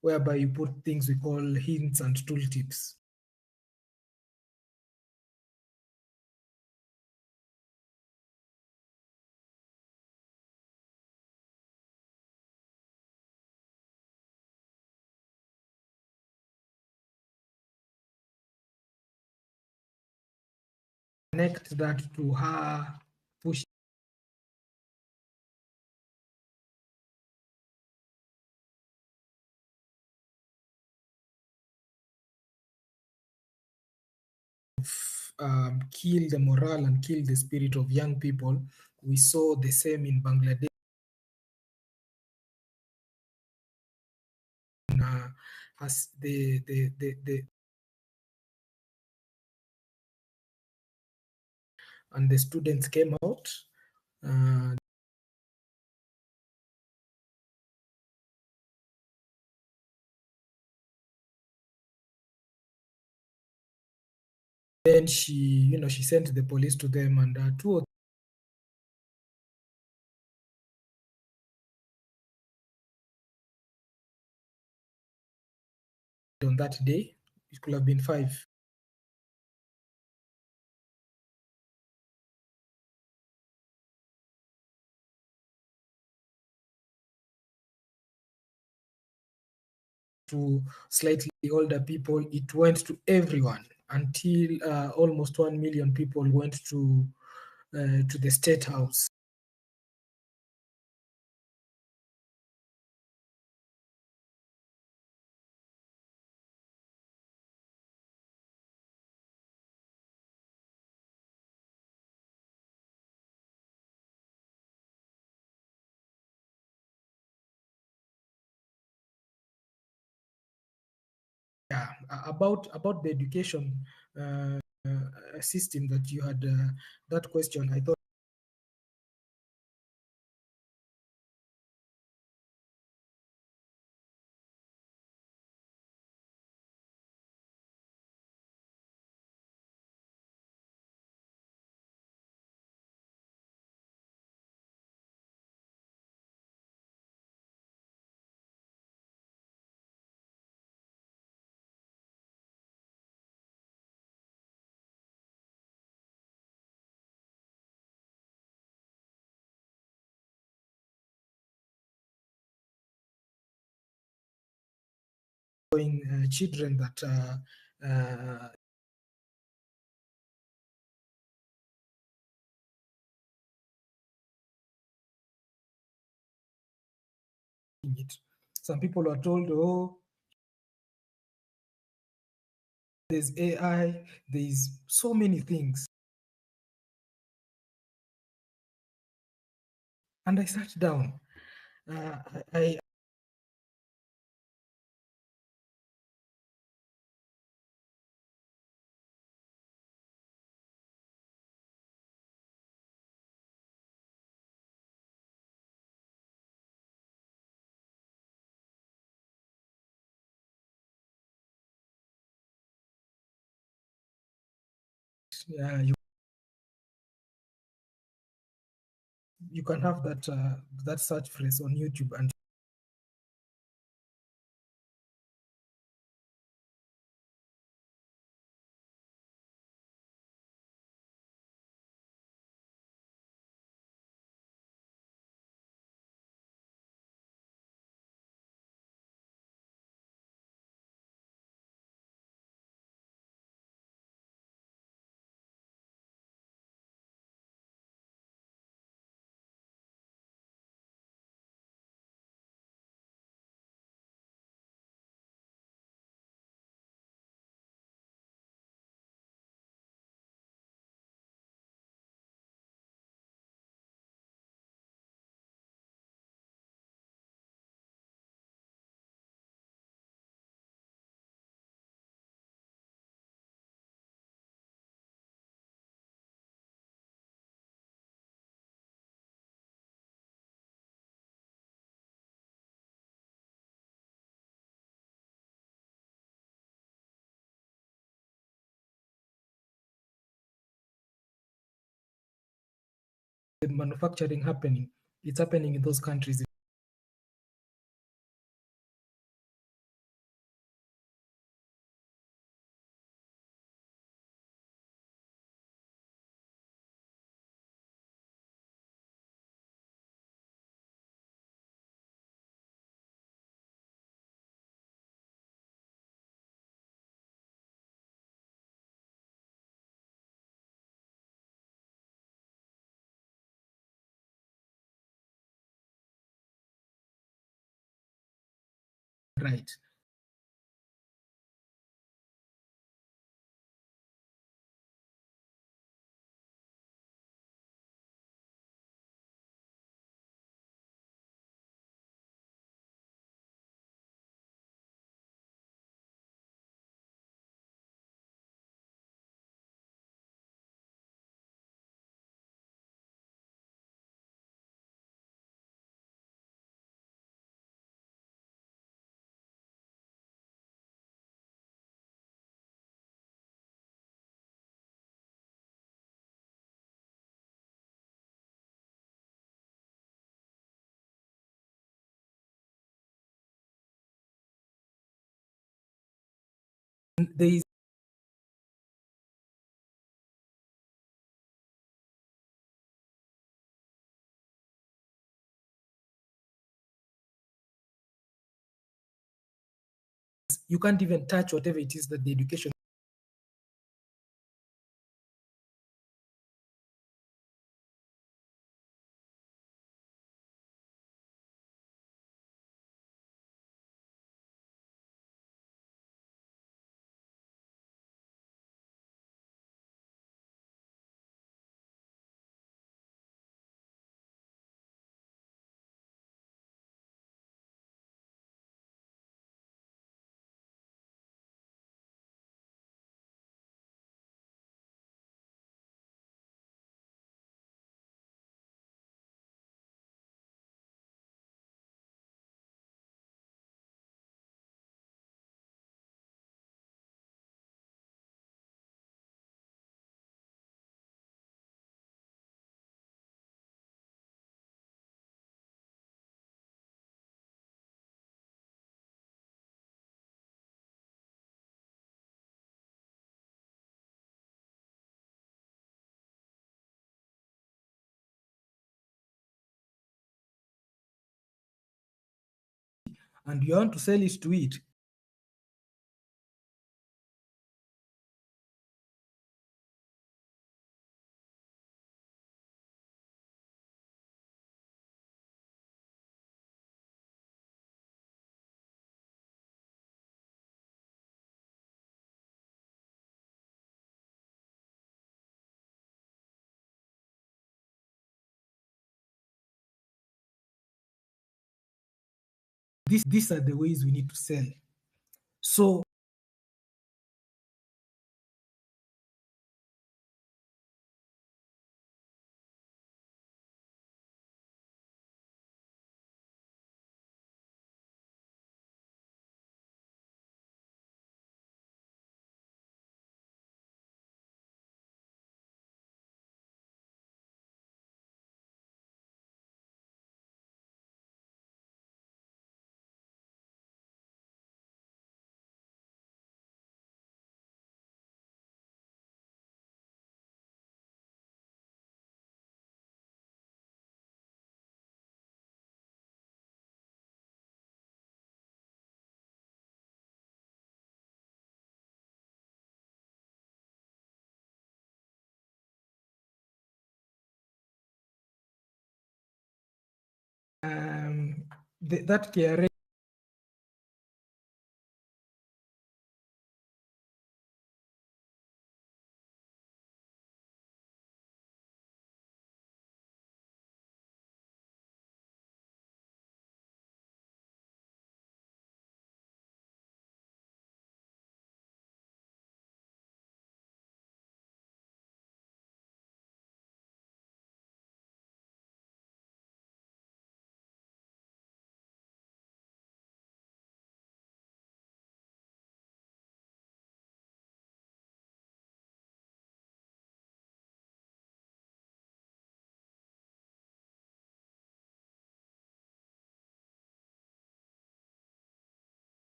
whereby you put things we call hints and tooltips. connect that to her push kill the morale and kill the spirit of young people. We saw the same in Bangladesh. As and the students came out. Then she sent the police to them, and two or on that day. It could have been 5. To slightly older people, it went to everyone until almost 1 million people went to the State House. Yeah, about the education system that you had, that question, I thought children that it. Some people are told, oh, there's AI, there's so many things. And I sat down. I you can have that search phrase on YouTube, and the manufacturing happening, it's happening in those countries. right. There is you can't even touch whatever it is that the education and you want to sell it to it, these are the ways we need to sell. So that KRA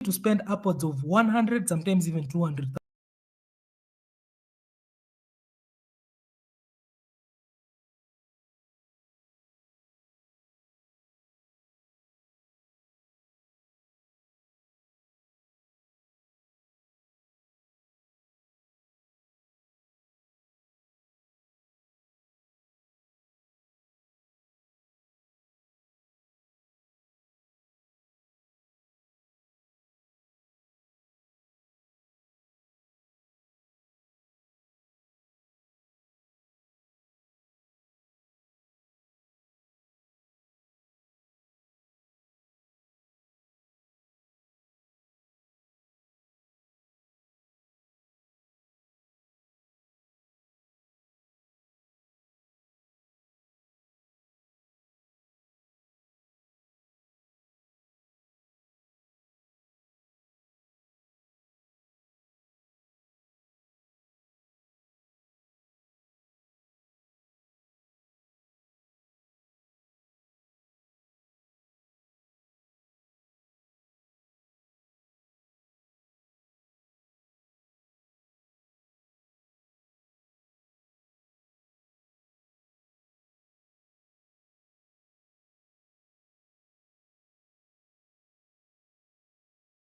to spend upwards of 100, sometimes even 200.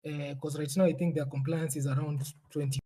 because right now I think their compliance is around 20.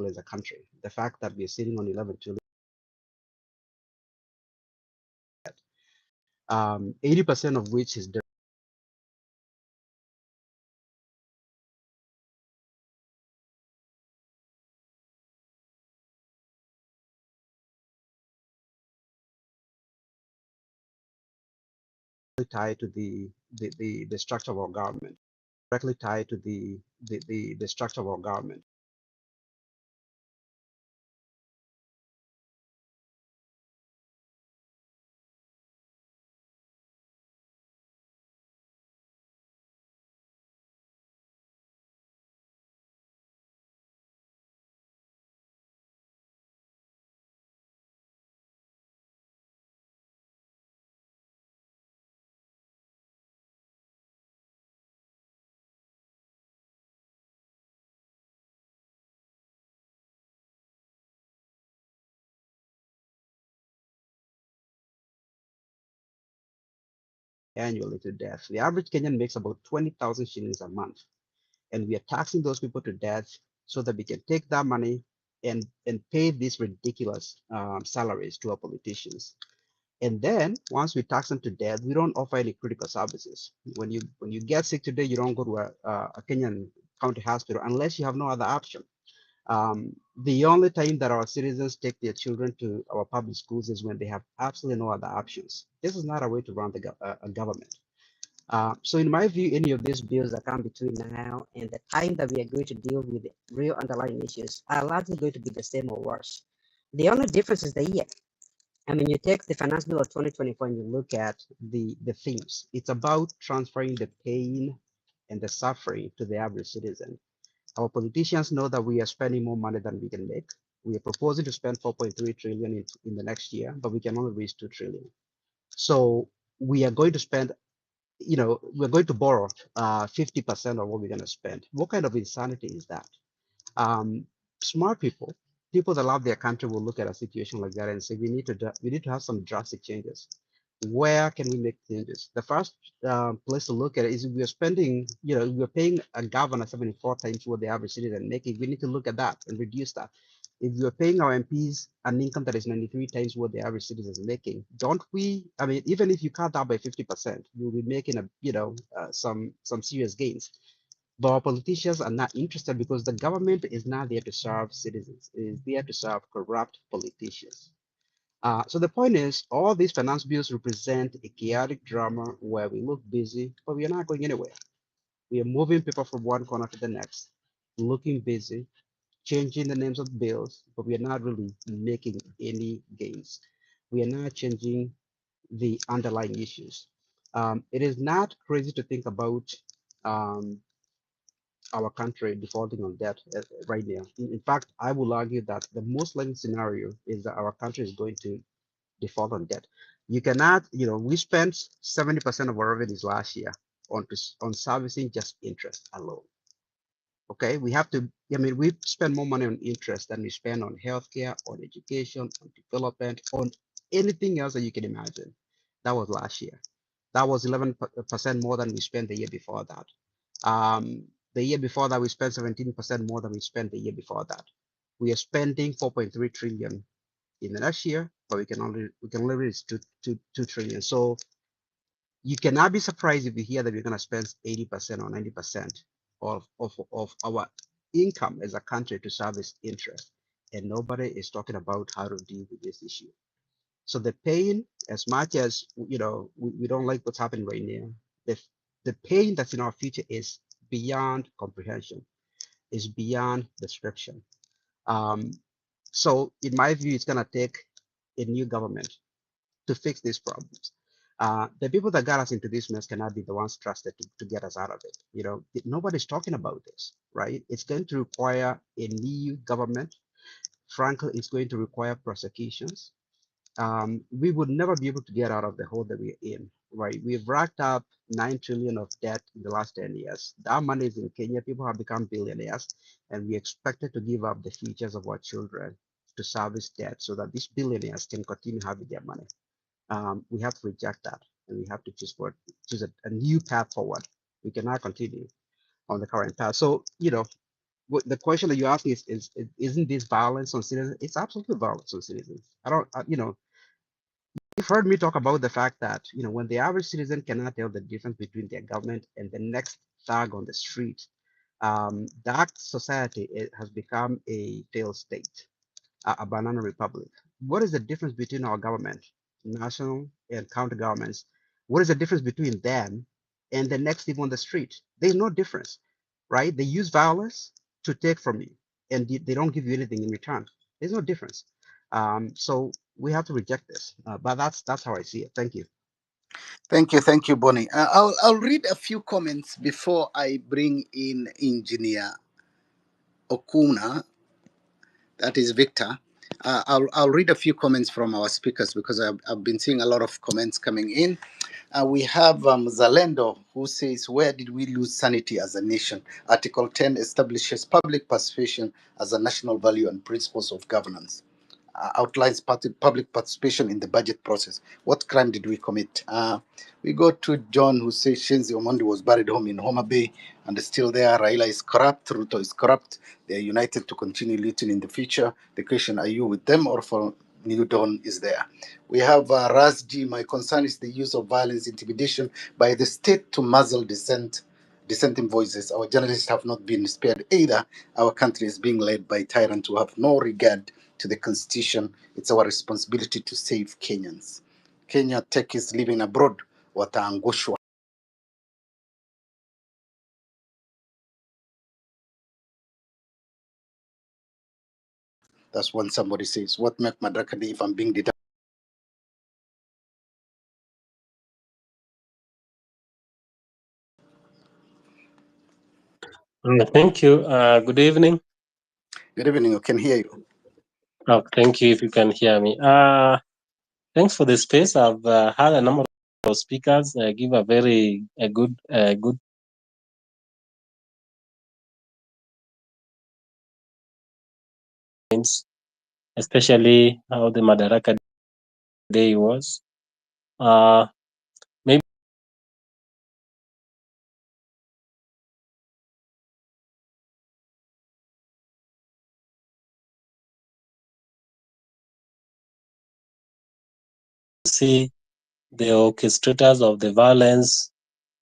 as a country. The fact that we're sitting on 11 trillion, 80% of which is tied to the structure of our government, directly tied to the structure of our government. Annually to death. The average Kenyan makes about 20,000 shillings a month, and we are taxing those people to death so that we can take that money and pay these ridiculous salaries to our politicians. And then once we tax them to death, we don't offer any critical services. When you get sick today, you don't go to a Kenyan county hospital unless you have no other option. The only time that our citizens take their children to our public schools is when they have absolutely no other options. This is not a way to run a government. So in my view, any of these bills that come between now and the time that we are going to deal with the real underlying issues are largely going to be the same or worse. The only difference is the year. I mean, you take the finance bill of 2024 and you look at the themes. It's about transferring the pain and the suffering to the average citizen. Our politicians know that we are spending more money than we can make. We are proposing to spend 4.3 trillion in the next year, but we can only reach 2 trillion. So we are going to spend we're going to borrow 50% of what we're going to spend. What kind of insanity is that? Um, Smart people, people that love their country, will look at a situation like that and say, we need to have some drastic changes. Where can we make changes? The first place to look at it is, if we're spending, we're paying a governor 74 times what the average citizen making. We need to look at that and reduce that. If we're paying our MPs an income that is 93 times what the average citizen is making, don't we? I mean, even if you cut that by 50%, you'll be making some serious gains. But our politicians are not interested, because the government is not there to serve citizens. It is there to serve corrupt politicians. So the point is, all these finance bills represent a chaotic drama where we look busy, but we are not going anywhere. We are moving people from one corner to the next, looking busy, changing the names of bills, but we are not really making any gains. We are not changing the underlying issues. It is not crazy to think about um, our country defaulting on debt right now. In fact, I will argue that the most likely scenario is that our country is going to default on debt. You cannot, we spent 70% of our revenues last year on servicing just interest alone. Okay, we have to, we spend more money on interest than we spend on healthcare, on education, on development, on anything else that you can imagine. That was last year. That was 11% more than we spent the year before that. The year before that, we spent 17% more than we spent the year before that. We are spending 4.3 trillion in the next year, but we can only raise 2 trillion. So you cannot be surprised if you hear that we're going to spend 80% or 90% of our income as a country to service interest, and nobody is talking about how to deal with this issue. So the pain, as much as we don't like what's happening right now, the pain that's in our future is beyond comprehension, is beyond description. So in my view, it's going to take a new government to fix these problems. The people that got us into this mess cannot be the ones trusted to get us out of it. Nobody's talking about this, right? It's going to require a new government. Frankly, it's going to require prosecutions. We would never be able to get out of the hole that we're in, right? We've racked up 9 trillion of debt in the last 10 years. That money is in Kenya. People have become billionaires, and we expected to give up the futures of our children to service debt so that these billionaires can continue having their money. We have to reject that, and we have to choose a new path forward. We cannot continue on the current path. So, the question that you ask is isn't this violence on citizens? It's absolutely violence on citizens. You've heard me talk about the fact that, when the average citizen cannot tell the difference between their government and the next thug on the street, that society has become a failed state, a banana republic. What is the difference between our government, national and county governments? What is the difference between them and the next thing on the street? There's no difference, right? They use violence to take from you, and they don't give you anything in return. There's no difference. So we have to reject this. But that's how I see it. Thank you.
Thank you, Bonnie. I'll read a few comments before I bring in Engineer Okuna, that is Victor. I'll read a few comments from our speakers, because I've been seeing a lot of comments coming in. We have Zalendo, who says, where did we lose sanity as a nation? Article 10 establishes public participation as a national value and principles of governance. Outlines public participation in the budget process. What crime did we commit? We go to John, who says Shenzi Omondi was buried home in Homa Bay and is still there. Raila is corrupt. Ruto is corrupt. They are united to continue looting in the future. The question, are you with them or for New Dawn, is there? We have Razji. My concern is the use of violence, intimidation by the state to muzzle dissenting voices. Our journalists have not been spared either. Our country is being led by tyrants who have no regard to the constitution. It's our responsibility to save Kenyans. Kenya techies living abroad wataangushwa. That's when somebody says, what make Madaraka Day if I'm being determined?
Thank you. Good evening.
Good evening, I can hear you.
Thank you if you can hear me. Thanks for the space. I've had a number speakers give a very good points, especially how the Madaraka Day was. Maybe see the orchestrators of the violence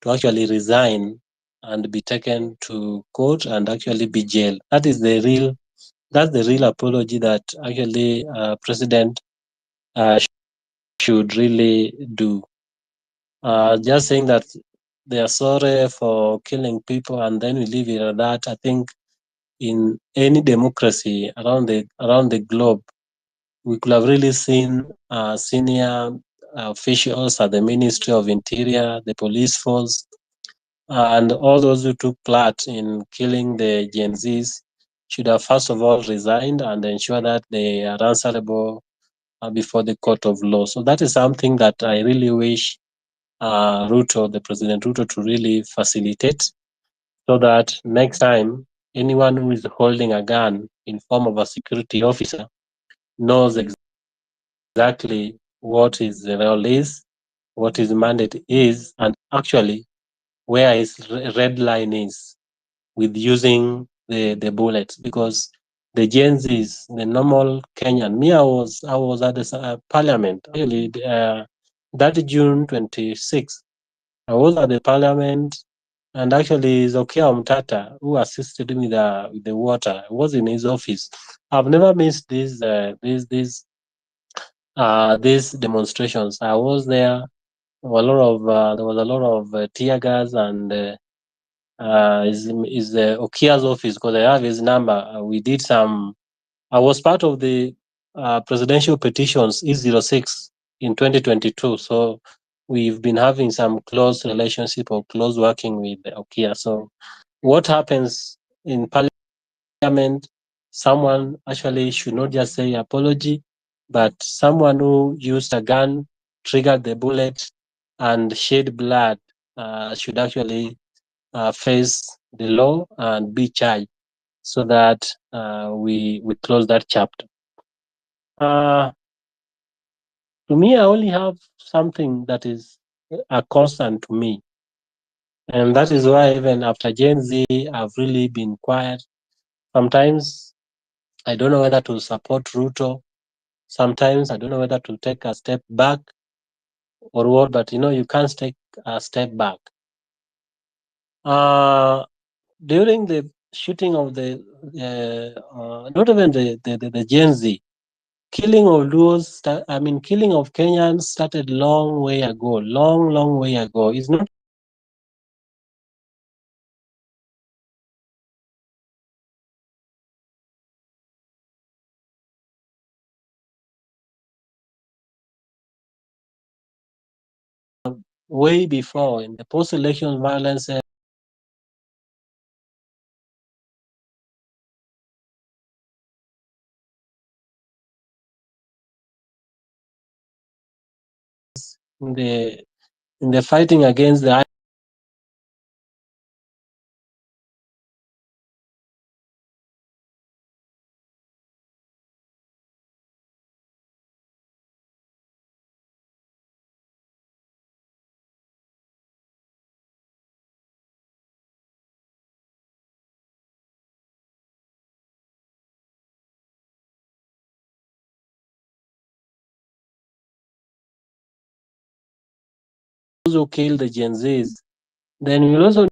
to actually resign and be taken to court and actually be jailed. That's the real apology that actually President should really do. Just saying that they are sorry for killing people and then we leave it at that. I think in any democracy around the globe, we could have really seen senior officials at the Ministry of Interior, the police force, and all those who took part in killing the Gen Zs should have first of all resigned and ensure that they are answerable before the court of law. So that is something that I really wish the President Ruto, to really facilitate, so that next time anyone who is holding a gun in form of a security officer knows exactly what his role is, what his mandate is, and actually where his red line is with using the bullets. Because the Gen Zs, the normal Kenyan, I was at the parliament, really, that June 26th. I was at the parliament, and actually Zokia Mtata, who assisted me with the water, was in his office. I've never missed these demonstrations. I was there. There was a lot of tear gas, and is Okia's office, because I have his number. We did some. I was part of the presidential petitions E06 in 2022. So we've been having some close relationship or close working with Okia. So what happens in parliament? Someone actually should not just say apology, but someone who used a gun, triggered the bullet, and shed blood should actually face the law and be charged, so that we close that chapter. To me, I only have something that is a constant to me, and that is why even after Gen Z, I've really been quiet. Sometimes I don't know whether to support Ruto. Sometimes I don't know whether to take a step back or what. But you can't take a step back. During the shooting of not even the Gen Z, killing of Luos, killing of Kenyans started long way ago, long way ago. It's not way before in the post-election violence in the fighting against the those who killed the Gen Zs, then we also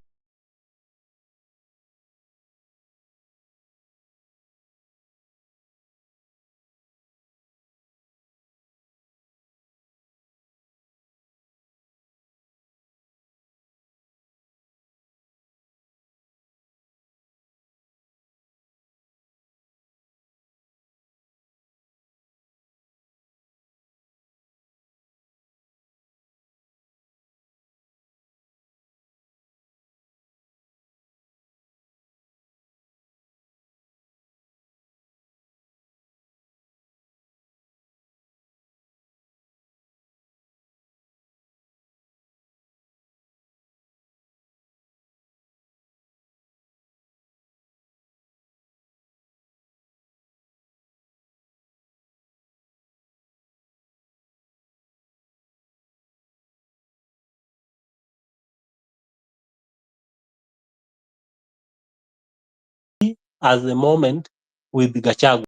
as the moment with Gachagua.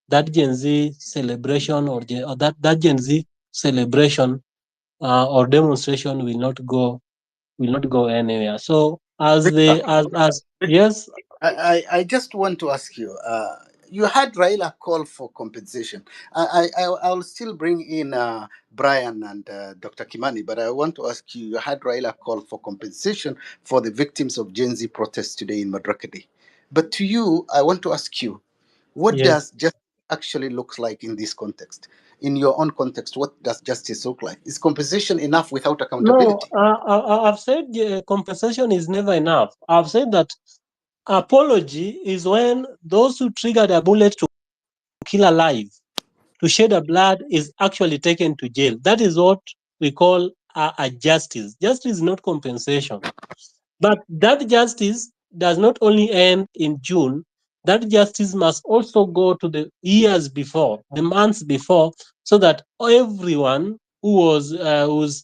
That Gen Z celebration or that Gen Z celebration or demonstration will not go anywhere. So as
Victor,
the as yes,
I just want to ask you. You had Raila call for compensation. I'll still bring in Brian and Dr. Kimani, but I want to ask you. You had Raila call for compensation for the victims of Gen Z protests today in Madaraka Day. But to you, I want to ask you, what
yes.
does justice actually look like in this context? In your own context, what does justice look like? Is compensation enough without
No,
accountability?
I've said compensation is never enough. I've said that apology is when those who triggered a bullet to kill alive, to shed a blood, is actually taken to jail. That is what we call a justice. Justice is not compensation. But that justice does not only end in June, that justice must also go to the years before, the months before, so that everyone whose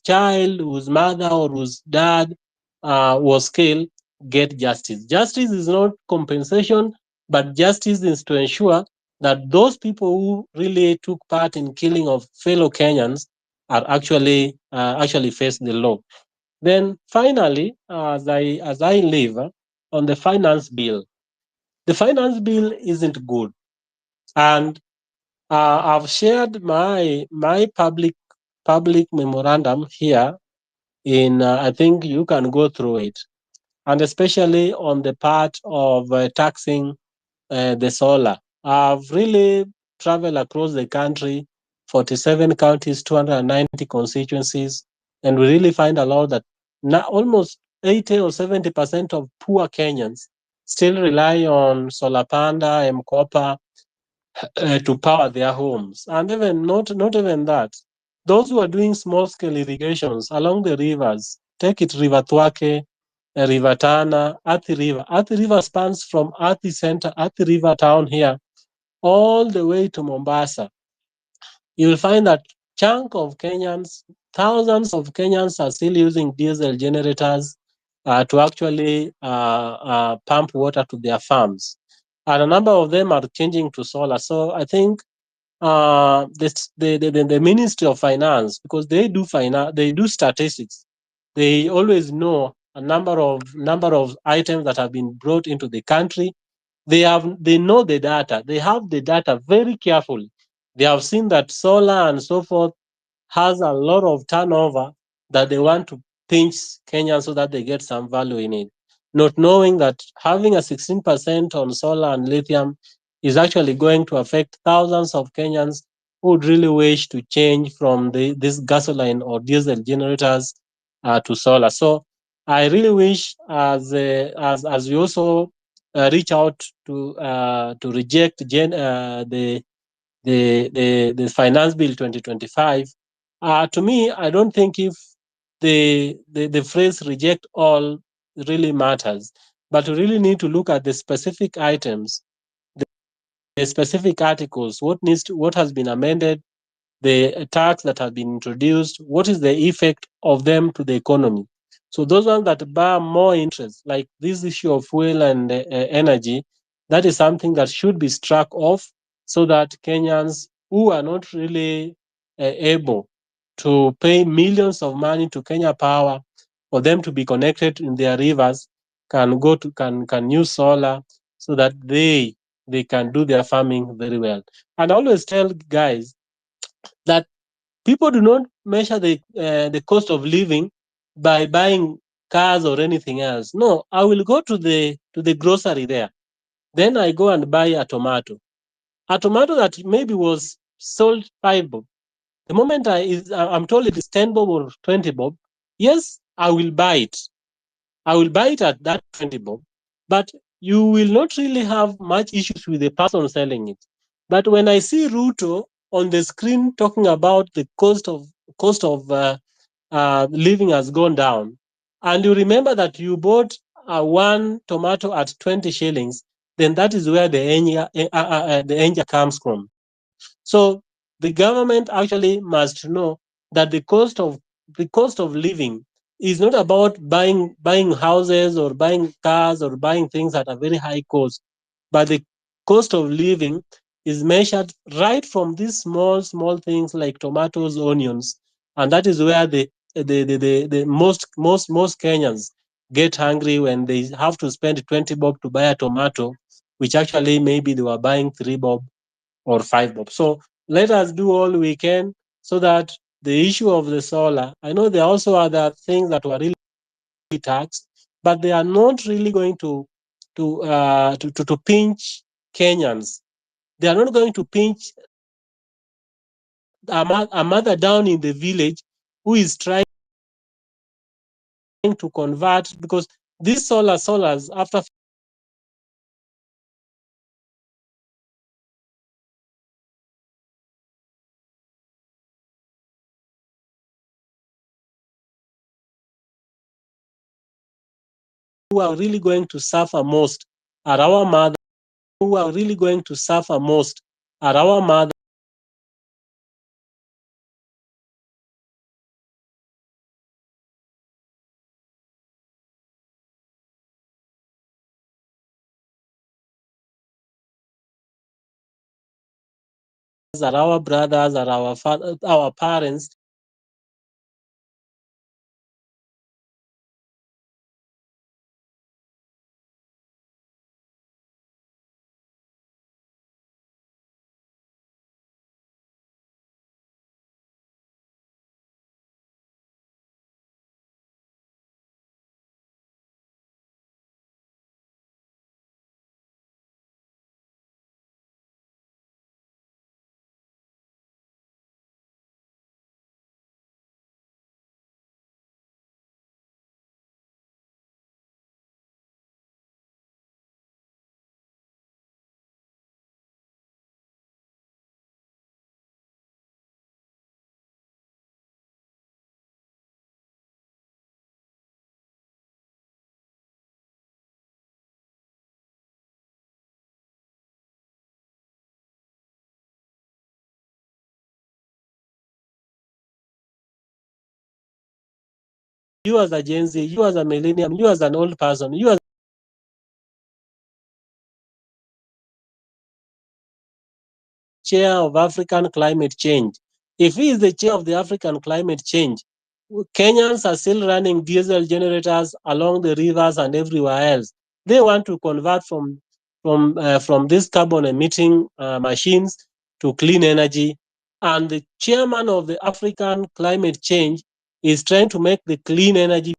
child, whose mother, or whose dad was killed get justice. Justice is not compensation, but justice is to ensure that those people who really took part in killing of fellow Kenyans are actually face the law. Then finally, as I leave on the finance bill, the finance bill isn't good, and I've shared my public memorandum here. I think you can go through it, and especially on the part of taxing the solar. I've really traveled across the country, 47 counties, 290 constituencies, and we really find a lot that almost 80 or 70% of poor Kenyans still rely on solar panda, M-Kopa to power their homes. And even not even that. Those who are doing small scale irrigations along the rivers, take it River Thwake, River Tana, Athi River. Athi River spans from Athi Center, Athi River town here, all the way to Mombasa. You will find that chunk of Kenyans, thousands of Kenyans are still using diesel generators to actually pump water to their farms. And a number of them are changing to solar. So I think the Ministry of Finance, because they do statistics, they always know a number of items that have been brought into the country. They know the data. They have the data very carefully. They have seen that solar and so forth has a lot of turnover that they want to pinch Kenyans so that they get some value in it, not knowing that having a 16% on solar and lithium is actually going to affect thousands of Kenyans who would really wish to change from this gasoline or diesel generators to solar. So I really wish, as we also reach out to reject the finance bill 2025. To me, I don't think if the phrase reject all really matters, but we really need to look at the specific items, the specific articles, what has been amended, the tax that have been introduced, what is the effect of them to the economy. So those ones that bear more interest, like this issue of fuel and energy, that is something that should be struck off so that Kenyans who are not really able to pay millions of money to Kenya Power for them to be connected in their rivers can use solar so that they can do their farming very well. And I always tell guys that people do not measure the cost of living by buying cars or anything else. No, I will go to the grocery there. Then I go and buy a tomato. A tomato that maybe was sold 5 bob. The moment I'm told it is 10 bob or 20 bob, yes, I will buy it. I will buy it at that 20 bob, but you will not really have much issues with the person selling it. But when I see Ruto on the screen talking about the cost of living has gone down, and you remember that you bought one tomato at 20 shillings, then that is where the anger comes from. So the government actually must know that the cost of living is not about buying houses or buying cars or buying things at a very high cost, but the cost of living is measured right from these small things like tomatoes, onions, and that is where the most Kenyans get hungry when they have to spend 20 bob to buy a tomato, which actually maybe they were buying 3 bob or 5 bob. So let us do all we can so that the issue of the solar, I know there are also other things that were really taxed, but they are not really going to pinch Kenyans. They are not going to pinch a mother down in the village who is trying to convert, because these solars after who are really going to suffer most are our mothers, who are really going to suffer most are our mothers. Are our brothers, are our parents. You as a Gen Z, you as a millennium, you as an old person, you as chair of African climate change. If he is the chair of the African climate change, Kenyans are still running diesel generators along the rivers and everywhere else. They want to convert from these carbon emitting machines to clean energy. And the chairman of the African climate change is trying to make the clean energy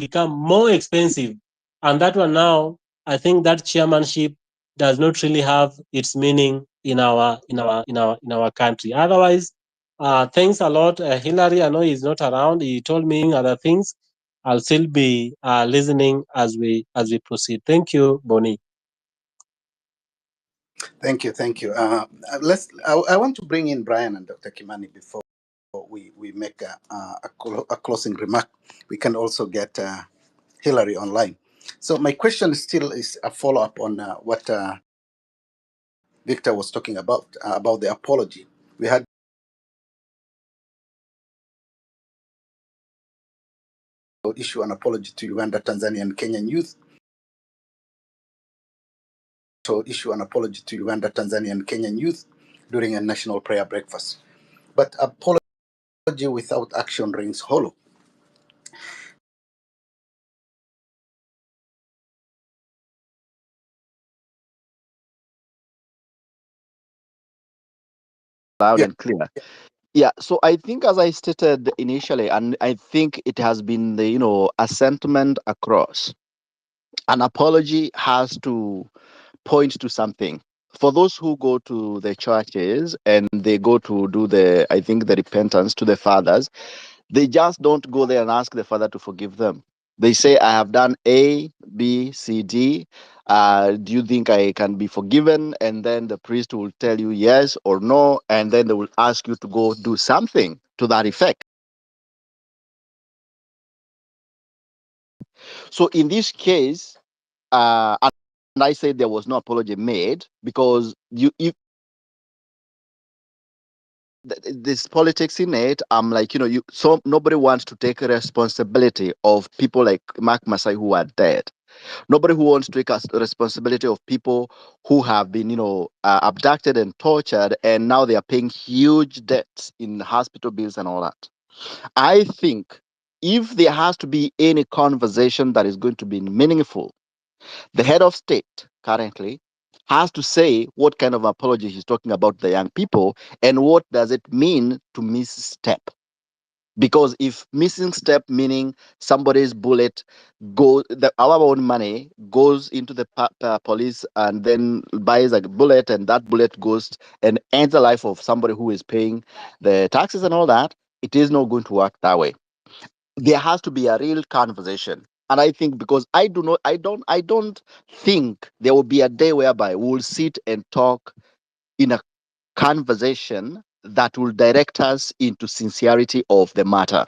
become more expensive. And that one now, I think that chairmanship does not really have its meaning in our country. Otherwise, thanks a lot, Hillary. I know he's not around. He told me other things. I'll still be listening as we proceed. Thank you, Bonnie.
Thank you, thank you. I want to bring in Brian and Dr. Kimani before we make a closing remark. We can also get Hillary online. So my question still is a follow up on what Victor was talking about the apology. We had issue an apology to Uganda, Tanzania, and Kenyan youth. So issue an apology to Uganda, Tanzania, and Kenyan youth during a national prayer breakfast. But apology without action rings hollow.
Loud
Yeah.
and clear. Yeah, so I think, as I stated initially, and I think it has been the a sentiment across. An apology has to point to something. For those who go to the churches and they go to do I think, the repentance to the fathers, they just don't go there and ask the father to forgive them. They say, I have done A, B, C, D. Do you think I can be forgiven? And then the priest will tell you yes or no. And then they will ask you to go do something to that effect. So in this case, and I said there was no apology made because if this politics in it, I'm like, so nobody wants to take responsibility of people like Mark Masai who are dead. Nobody who wants to take responsibility of people who have been, abducted and tortured, and now they are paying huge debts in hospital bills and all that. I think if there has to be any conversation that is going to be meaningful, the head of state currently has to say what kind of apology he's talking about the young people and what does it mean to misstep. Because if missing step meaning somebody's bullet our own money goes into the police and then buys a bullet, and that bullet goes and ends the life of somebody who is paying the taxes and all that, it is not going to work that way. There has to be a real conversation. And I think, because I don't think there will be a day whereby we'll sit and talk in a conversation that will direct us into sincerity of the matter.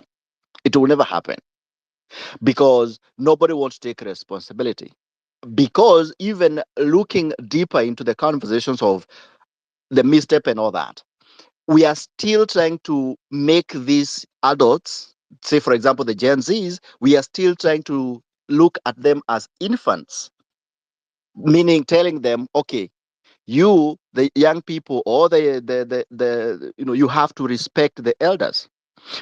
It will never happen because nobody wants to take responsibility. Because even looking deeper into the conversations of the misstep and all that, we are still trying to make these adults, say, for example, the Gen Zs, we are still trying to look at them as infants, meaning telling them, okay, you, the young people, or you have to respect the elders.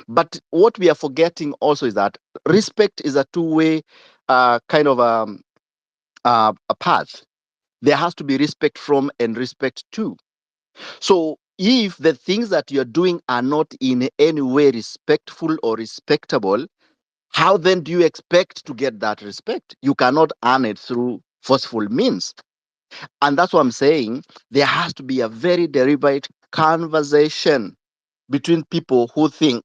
But what we are forgetting also is that respect is a two-way kind of a path. There has to be respect from and respect to. So if the things that you're doing are not in any way respectful or respectable, how then do you expect to get that respect? You cannot earn it through forceful means. And that's what I'm saying. There has to be a very deliberate conversation between people who think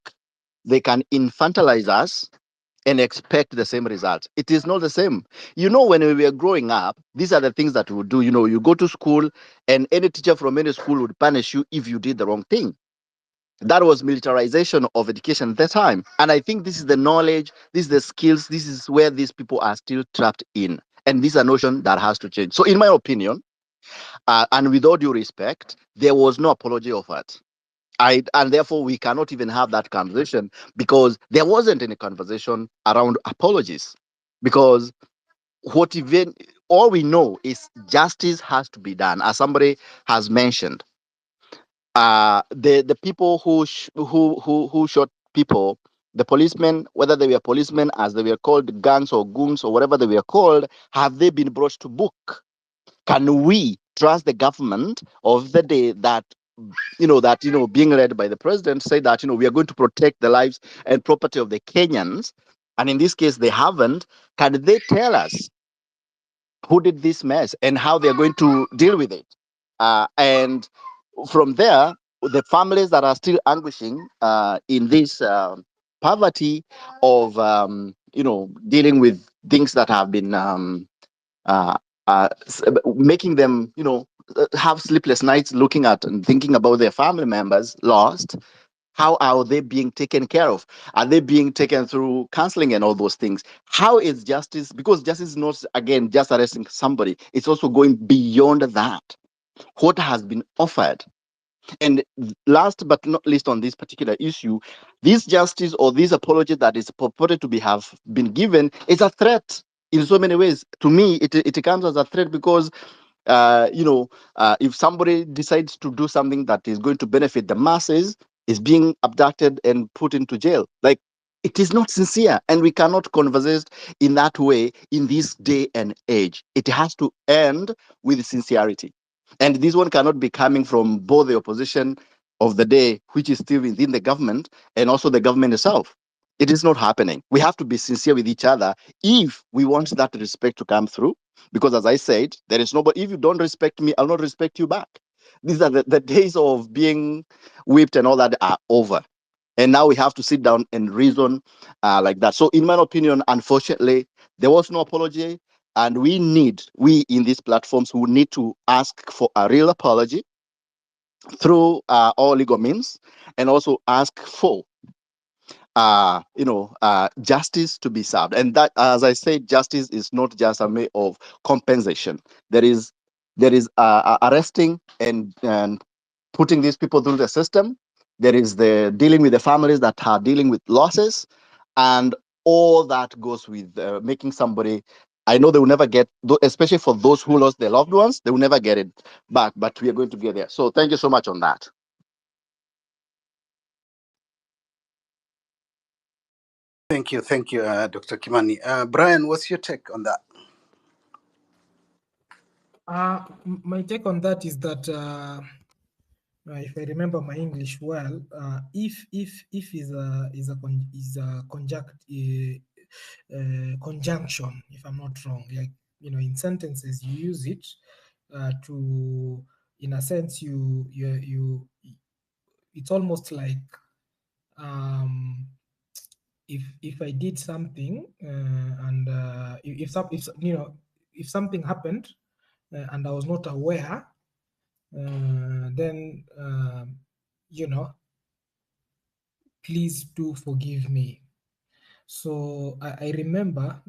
they can infantilize us and expect the same results. It is not the same. When we were growing up, these are the things that we would do. You go to school and any teacher from any school would punish you if you did the wrong thing. That was militarization of education at that time. And I think this is the knowledge, this is the skills, this is where these people are still trapped in. And this is a notion that has to change. So in my opinion, and with all due respect, there was no apology offered. And therefore we cannot even have that conversation because there wasn't any conversation around apologies. Because what even all we know is justice has to be done, as somebody has mentioned. The people who shot people, the policemen, whether they were policemen as they were called, gangs or goons or whatever they were called, have they been brought to book? Can we trust the government of the day that being led by the president say that we are going to protect the lives and property of the Kenyans, and in this case they haven't? Can they tell us who did this mess and how they're going to deal with it? And from there, the families that are still anguishing in this poverty of dealing with things that have been uh, making them have sleepless nights looking at and thinking about their family members lost. How are they being taken care of? Are they being taken through counseling and all those things? How is justice? Because justice is not, again, just arresting somebody. It's also going beyond that. What has been offered? And last but not least on this particular issue, this justice or this apology that is purported to have been given is a threat in so many ways. To me, it comes as a threat because if somebody decides to do something that is going to benefit the masses, is being abducted and put into jail. Like, it is not sincere, and we cannot conversate in that way in this day and age. It has to end with sincerity. And this one cannot be coming from both the opposition of the day, which is still within the government, and also the government itself. It is not happening. We have to be sincere with each other if we want that respect to come through. Because as I said, there is nobody, if you don't respect me, I'll not respect you back. These are the days of being whipped and all that are over. And now we have to sit down and reason like that. So in my opinion, unfortunately, there was no apology. And we in these platforms, who need to ask for a real apology through all legal means, and also ask for justice to be served. And that, as I said, justice is not just a way of compensation. There is arresting and putting these people through the system. There is the dealing with the families that are dealing with losses, and all that goes with making somebody. I know they will never get, especially for those who lost their loved ones, they will never get it back. But we are going to get there. So thank you so much on that.
Thank you, Dr. Kimani. Brian, what's your take on that?
My take on that is that if I remember my English well, if is a conjunction, if I'm not wrong, like, in sentences you use it to, in a sense, you it's almost like if I did something and if something happened and I was not aware, then please do forgive me. So I remember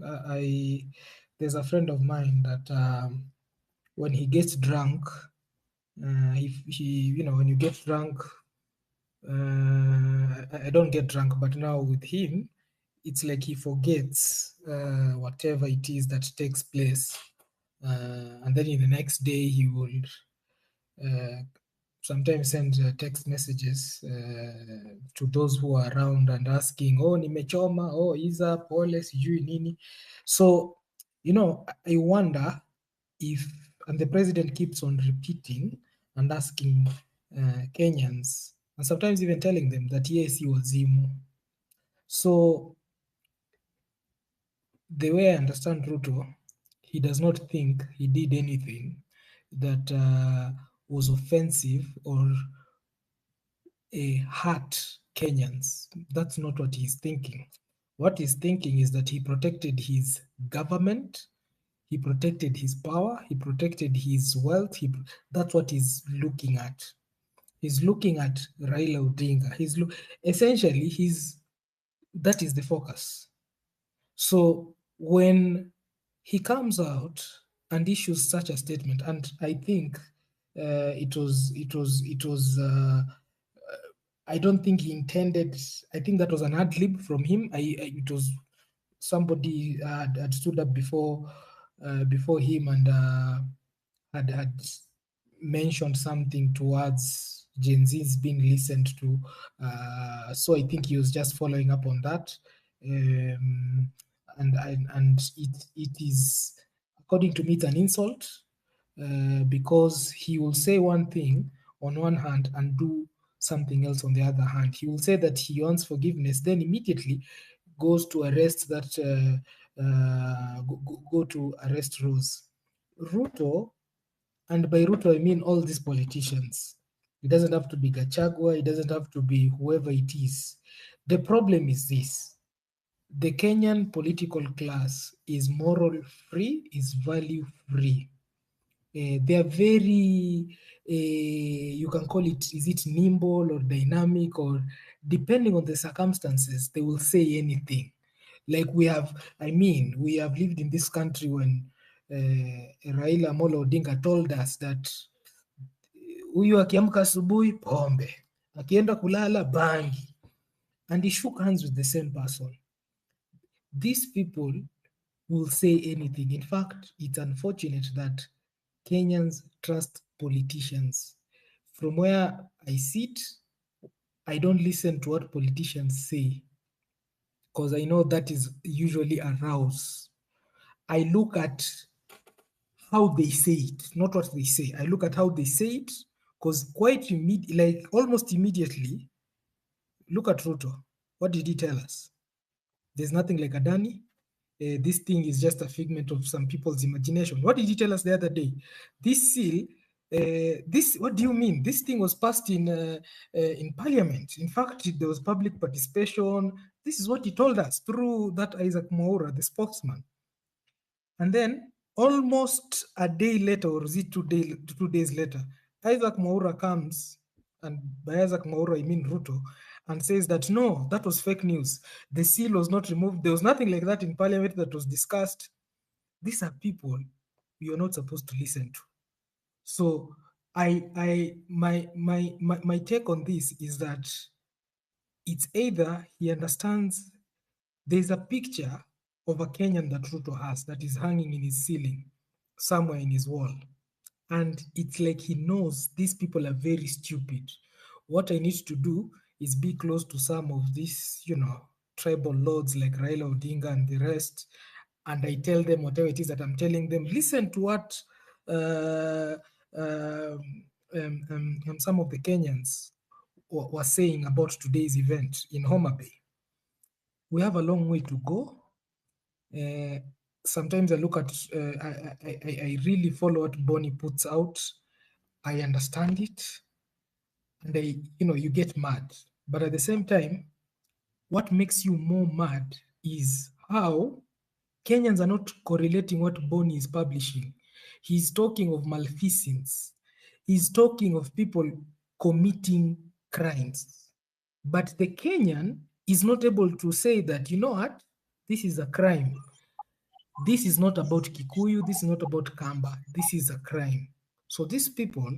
there's a friend of mine that when he gets drunk, he when you get drunk, I don't get drunk, but now with him, it's like he forgets whatever it is that takes place, and then in the next day he will sometimes send text messages to those who are around and asking, oh, nimechoma, oh, Iza, pole, sijui nini. So, I wonder if, and the president keeps on repeating and asking Kenyans, and sometimes even telling them that yes, he was wazimu. So, the way I understand Ruto, he does not think he did anything that was offensive or hurt Kenyans. That's not what he's thinking. What he's thinking is that he protected his government, he protected his power, he protected his wealth. That's what he's looking at. He's looking at Raila Odinga. Essentially, that is the focus. So when he comes out and issues such a statement, and I think it was I don't think he intended. I think that was an ad lib from him. It was somebody had stood up before him and had mentioned something towards Gen Z's being listened to. So I think he was just following up on that, and it is, according to me, it's an insult because he will say one thing on one hand and do something else on the other hand. He will say that he wants forgiveness, then immediately goes to arrest that go to arrest Rose. Ruto, and by Ruto I mean all these politicians. It doesn't have to be Gachagua, it doesn't have to be whoever it is. The problem is this: the Kenyan political class is moral free, is value free. They are very, you can call it, is it nimble or dynamic, or depending on the circumstances, they will say anything. Like we have lived in this country when Raila Amolo Odinga told us that huyu akiamka asubuhi pombe, akienda kulala bangi, and he shook hands with the same person. These people will say anything. In fact, it's unfortunate that Kenyans trust politicians. From where I sit, I don't listen to what politicians say because I know that is usually a rouse. I look at how they say it, not what they say. I look at how they say it because almost immediately, look at Ruto. What did he tell us? There's nothing like Adani. This thing is just a figment of some people's imagination. What did he tell us the other day? This seal, what do you mean? This thing was passed in parliament. In fact, there was public participation. This is what he told us through that Isaac Mwaura, the spokesman. And then almost a day later, or is it 2 days later, Isaac Mwaura comes, and by Isaac Mwaura I mean Ruto, and says that no, that was fake news. The seal was not removed. There was nothing like that in parliament that was discussed. These are people we are not supposed to listen to. So my take on this is that it's either he understands there's a picture of a Kenyan that Ruto has that is hanging in his ceiling somewhere in his wall. And it's like he knows these people are very stupid. What I need to do is be close to some of these, tribal lords like Raila Odinga and the rest. And I tell them whatever it is that I'm telling them. Listen to what some of the Kenyans were saying about today's event in Homa Bay. We have a long way to go. Sometimes I look at, I really follow what Bonnie puts out. I understand it. And you get mad. But at the same time, what makes you more mad is how Kenyans are not correlating what Bonnie is publishing. He's talking of malfeasance. He's talking of people committing crimes. But the Kenyan is not able to say that, you know what, this is a crime. This is not about Kikuyu. This is not about Kamba. This is a crime. So these people,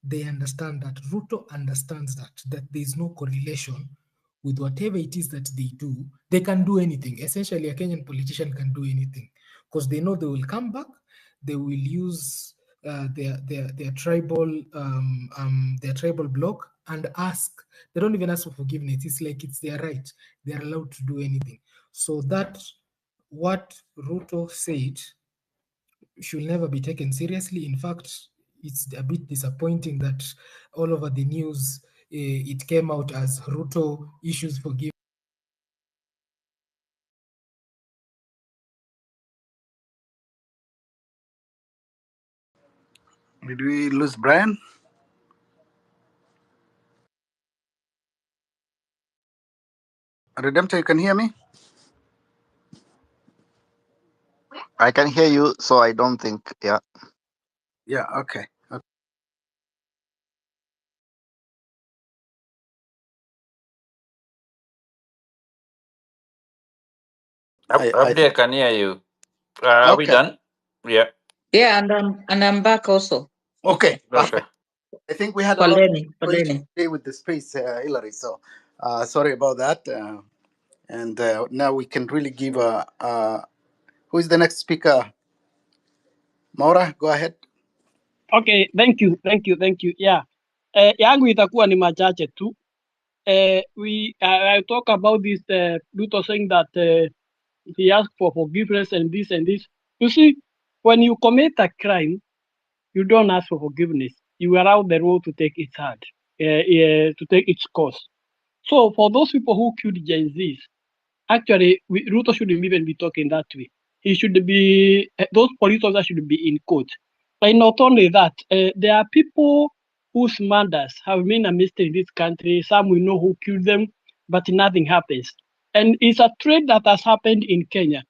they understand that. Ruto understands that there is no correlation with whatever it is that they do. They can do anything. Essentially, a Kenyan politician can do anything because they know they will come back. They will use their tribal block and ask. They don't even ask for forgiveness. It's like it's their right. They are allowed to do anything. So that what Ruto said should never be taken seriously. In fact, it's a bit disappointing that all over the news, it came out as Ruto issues forgiveness.
Did we lose Brian? Redemptor, you can hear me?
I can hear you, so I don't think, yeah.
Yeah, okay.
I can hear you. Are we done? Yeah.
Yeah, and I'm back also.
Okay, perfect. I think we had a lot of issues today with the space, Hillary. So sorry about that. And now we can really give who is the next speaker? Maura, go ahead.
Okay, thank you. Yeah, yangu itakuwa ni machache tu. I talk about this Luto saying that he asked for forgiveness and this and this. You see, when you commit a crime, you don't ask for forgiveness. You allow the road to take its to take its course. So for those people who killed Gen Zs, actually, Ruto shouldn't even be talking that way. He should be, those police officers should be in court. And not only that, there are people whose murders have been a mystery in this country. Some we know who killed them, but nothing happens. And it's a trend that has happened in Kenya.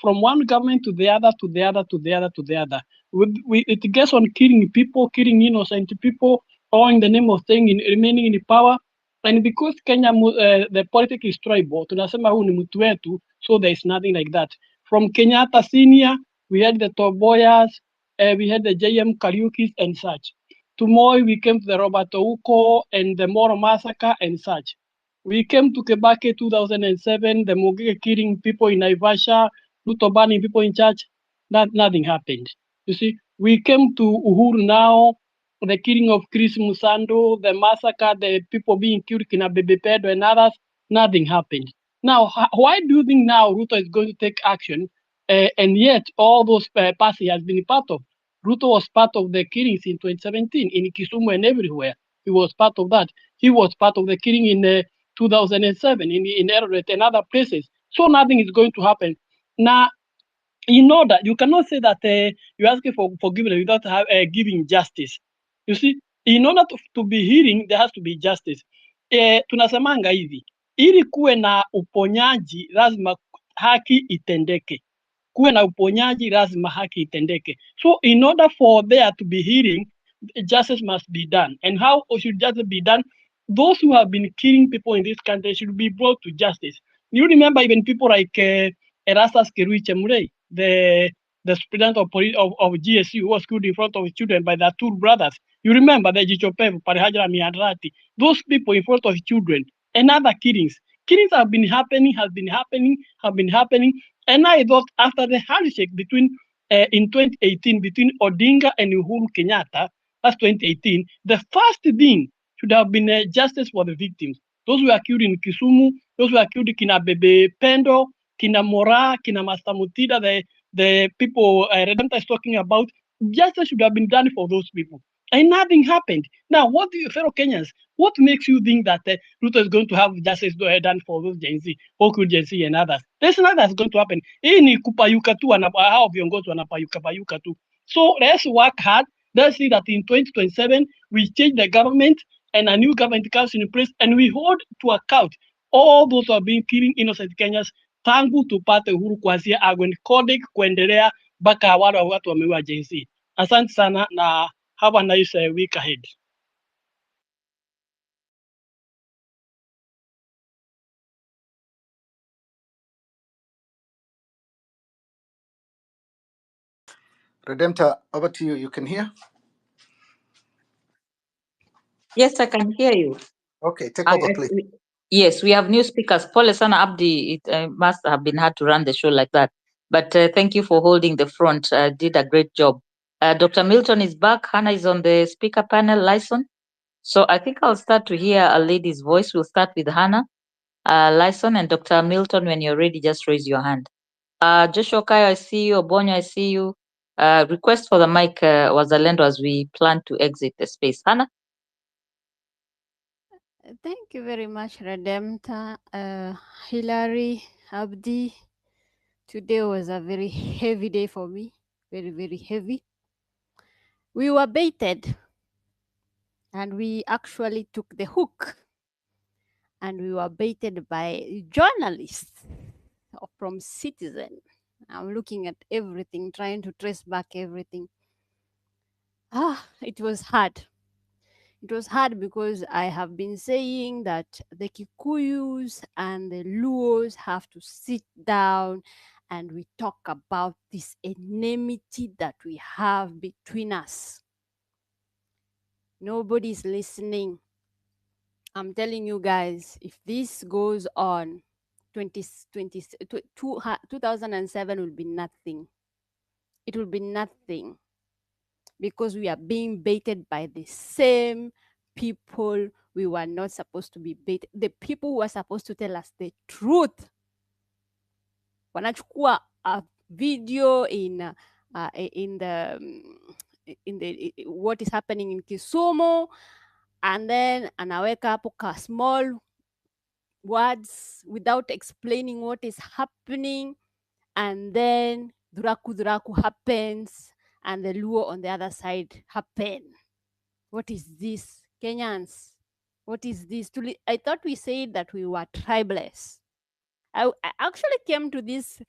From one government to the other, to the other, to the other, to the other. It gets on killing people, killing innocent people, all in the name of remaining in power. And because Kenya, the politics is tribal, tunasema huu ni mtu wetu, so there is nothing like that. From Kenyatta Senior, we had the Toboyas, we had the JM Kariukis and such. Tomorrow we came to the Robert Ouko and the Moro massacre and such. We came to Kebake 2007, the Mogege killing people in Naivasha, Ruto banning people in church. Nothing happened. You see, we came to Uhuru now. the killing of Chris Musando, the massacre, the people being killed, Kina Bebe Pedro and others, nothing happened. Now, why do you think now Ruto is going to take action? And yet, all those past he has been part of. Ruto was part of the killings in 2017 in Kisumu and everywhere. He was part of that. He was part of the killing in 2007 in Eldoret and other places. So nothing is going to happen. Now, in order, you cannot say that you're asking for forgiveness without giving justice. You see, in order to be healing, there has to be justice. Tunasemanga hivi, ili kuwe na uponyaji lazima haki itendeke. Kuwe na uponyaji lazima haki itendeke. So in order for there to be healing, justice must be done. And how should justice be done? Those who have been killing people in this country should be brought to justice. You remember even people like Erastus Kirui Chemurey, the president of GSU, who was killed in front of his children by the two brothers. You remember the Jichopev, Parihajra Miadrati, those people in front of children, and other killings. Killings have been happening. And I thought after the handshake between in 2018 between Odinga and Uhuru Kenyatta, that's 2018, the first thing should have been justice for the victims. Those who were killed in Kisumu, those who were killed in Kina Bebe Pendo, Kina Mora, Kina Master Mutida, the people Redempta is talking about, justice should have been done for those people. And nothing happened. Now, what do you, fellow Kenyans, what makes you think that Ruto is going to have justice done for those Gen Z, Oku Gen Z and others? There's nothing that's going to happen. Hii ni kupayuka tu, hao viongozi wanapayuka tu. So let's work hard. Let's see that in 2027, we change the government and a new government comes in place and we hold to account all those who have been killing innocent Kenyans tangu tupate uhuru kuanzia Agwen Kodik kuendelea mpaka wale watu wameua Gen Z. Asante sana na have a nice week ahead.
Redempta, over to you. You can hear?
Yes, I can hear you.
Okay, take over, please.
Yes, we have new speakers. Pole sana Abdi, it must have been hard to run the show like that. But thank you for holding the front. Did a great job. Dr. Milton is back. Hannah is on the speaker panel, Lyson. So I think I'll start to hear a lady's voice. We'll start with Hannah, Lyson, and Dr. Milton. When you're ready, just raise your hand. Joshua Kayo, I see you. Obonyo, I see you. Request for the mic, Wazalendo, as we plan to exit the space. Hannah?
Thank you very much, Redempta. Hilary, Abdi. Today was a very heavy day for me. Very, very heavy. We were baited. And we actually took the hook. And we were baited by journalists from Citizen. I'm looking at everything, trying to trace back everything. It was hard. It was hard because I have been saying that the Kikuyus and the Luos have to sit down and we talk about this enmity that we have between us. Nobody's listening. I'm telling you guys, if this goes on, 2007 will be nothing. It will be nothing because we are being baited by the same people we were not supposed to be baited. The people who were supposed to tell us the truth. Wanachukua a video in the what is happening in Kisumu, and then anaweka hapo ka small words without explaining what is happening, and then Duraku happens and the Luo on the other side happen. What is this? Kenyans, what is this? I thought we said that we were tribeless. I actually came to this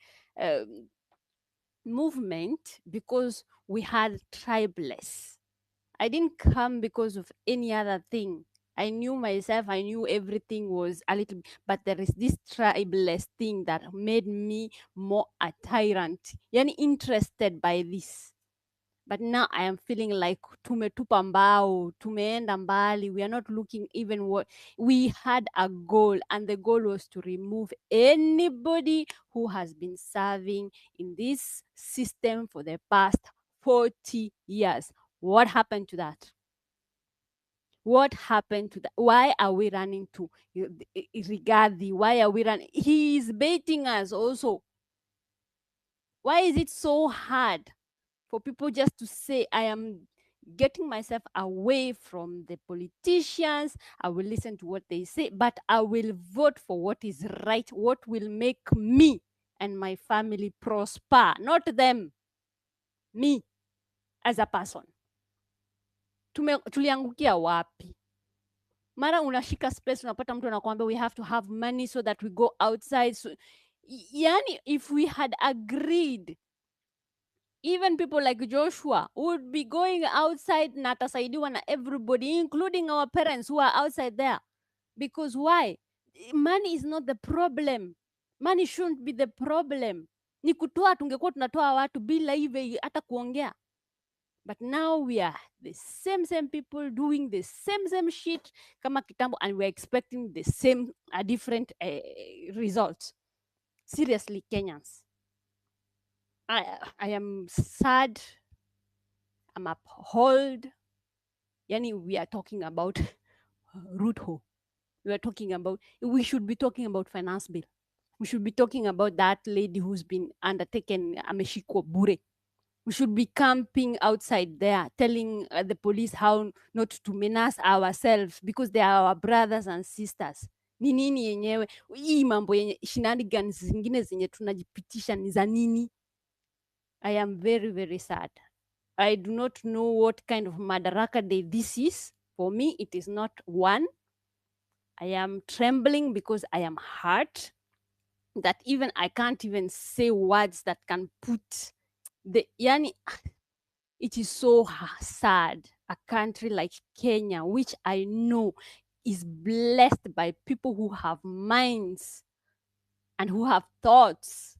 movement because we had tribeless. I didn't come because of any other thing. I knew myself, I knew everything was a little, but there is this tribeless thing that made me more a tyrant. Yani interested by this. But now I am feeling like tumetupa mbao, tumeenda mbali. We are not looking even what we had a goal, and the goal was to remove anybody who has been serving in this system for the past 40 years. What happened to that? What happened to that? Why are we running to Rigathi? Why are we running? He is baiting us also. Why is it so hard for people just to say, I am getting myself away from the politicians, I will listen to what they say, but I will vote for what is right, what will make me and my family prosper, not them, me as a person. Tuliangukia wapi? Mara unashika space, unapata mtu anakuambia we have to have money so that we go outside. So, yani, if we had agreed, even people like Joshua would be going outside na atasaidiwa na everybody, including our parents who are outside there. Because why? Money is not the problem. Money shouldn't be the problem. Ni kutoa, tungekuwa tunatoa watu bila hivi hata kuongea. But now we are the same people doing the same shit kama kitambo, and we're expecting the same different results. Seriously, Kenyans, I am sad. I'm appalled. Yani, we are talking about root hole. We should be talking about finance bill. We should be talking about that lady who's been undertaken ameshikwa bure. We should be camping outside there, telling the police how not to menace ourselves because they are our brothers and sisters. Ni nini yenyewe? Hii mambo yenye shenanigans zingine zenye tunajipitisha ni za nini? I am very, very sad. I do not know what kind of Madaraka Day this is. For me, it is not one. I am trembling because I am hurt that even I can't even say words that can put the yani. It is so sad. A country like Kenya, which I know is blessed by people who have minds and who have thoughts,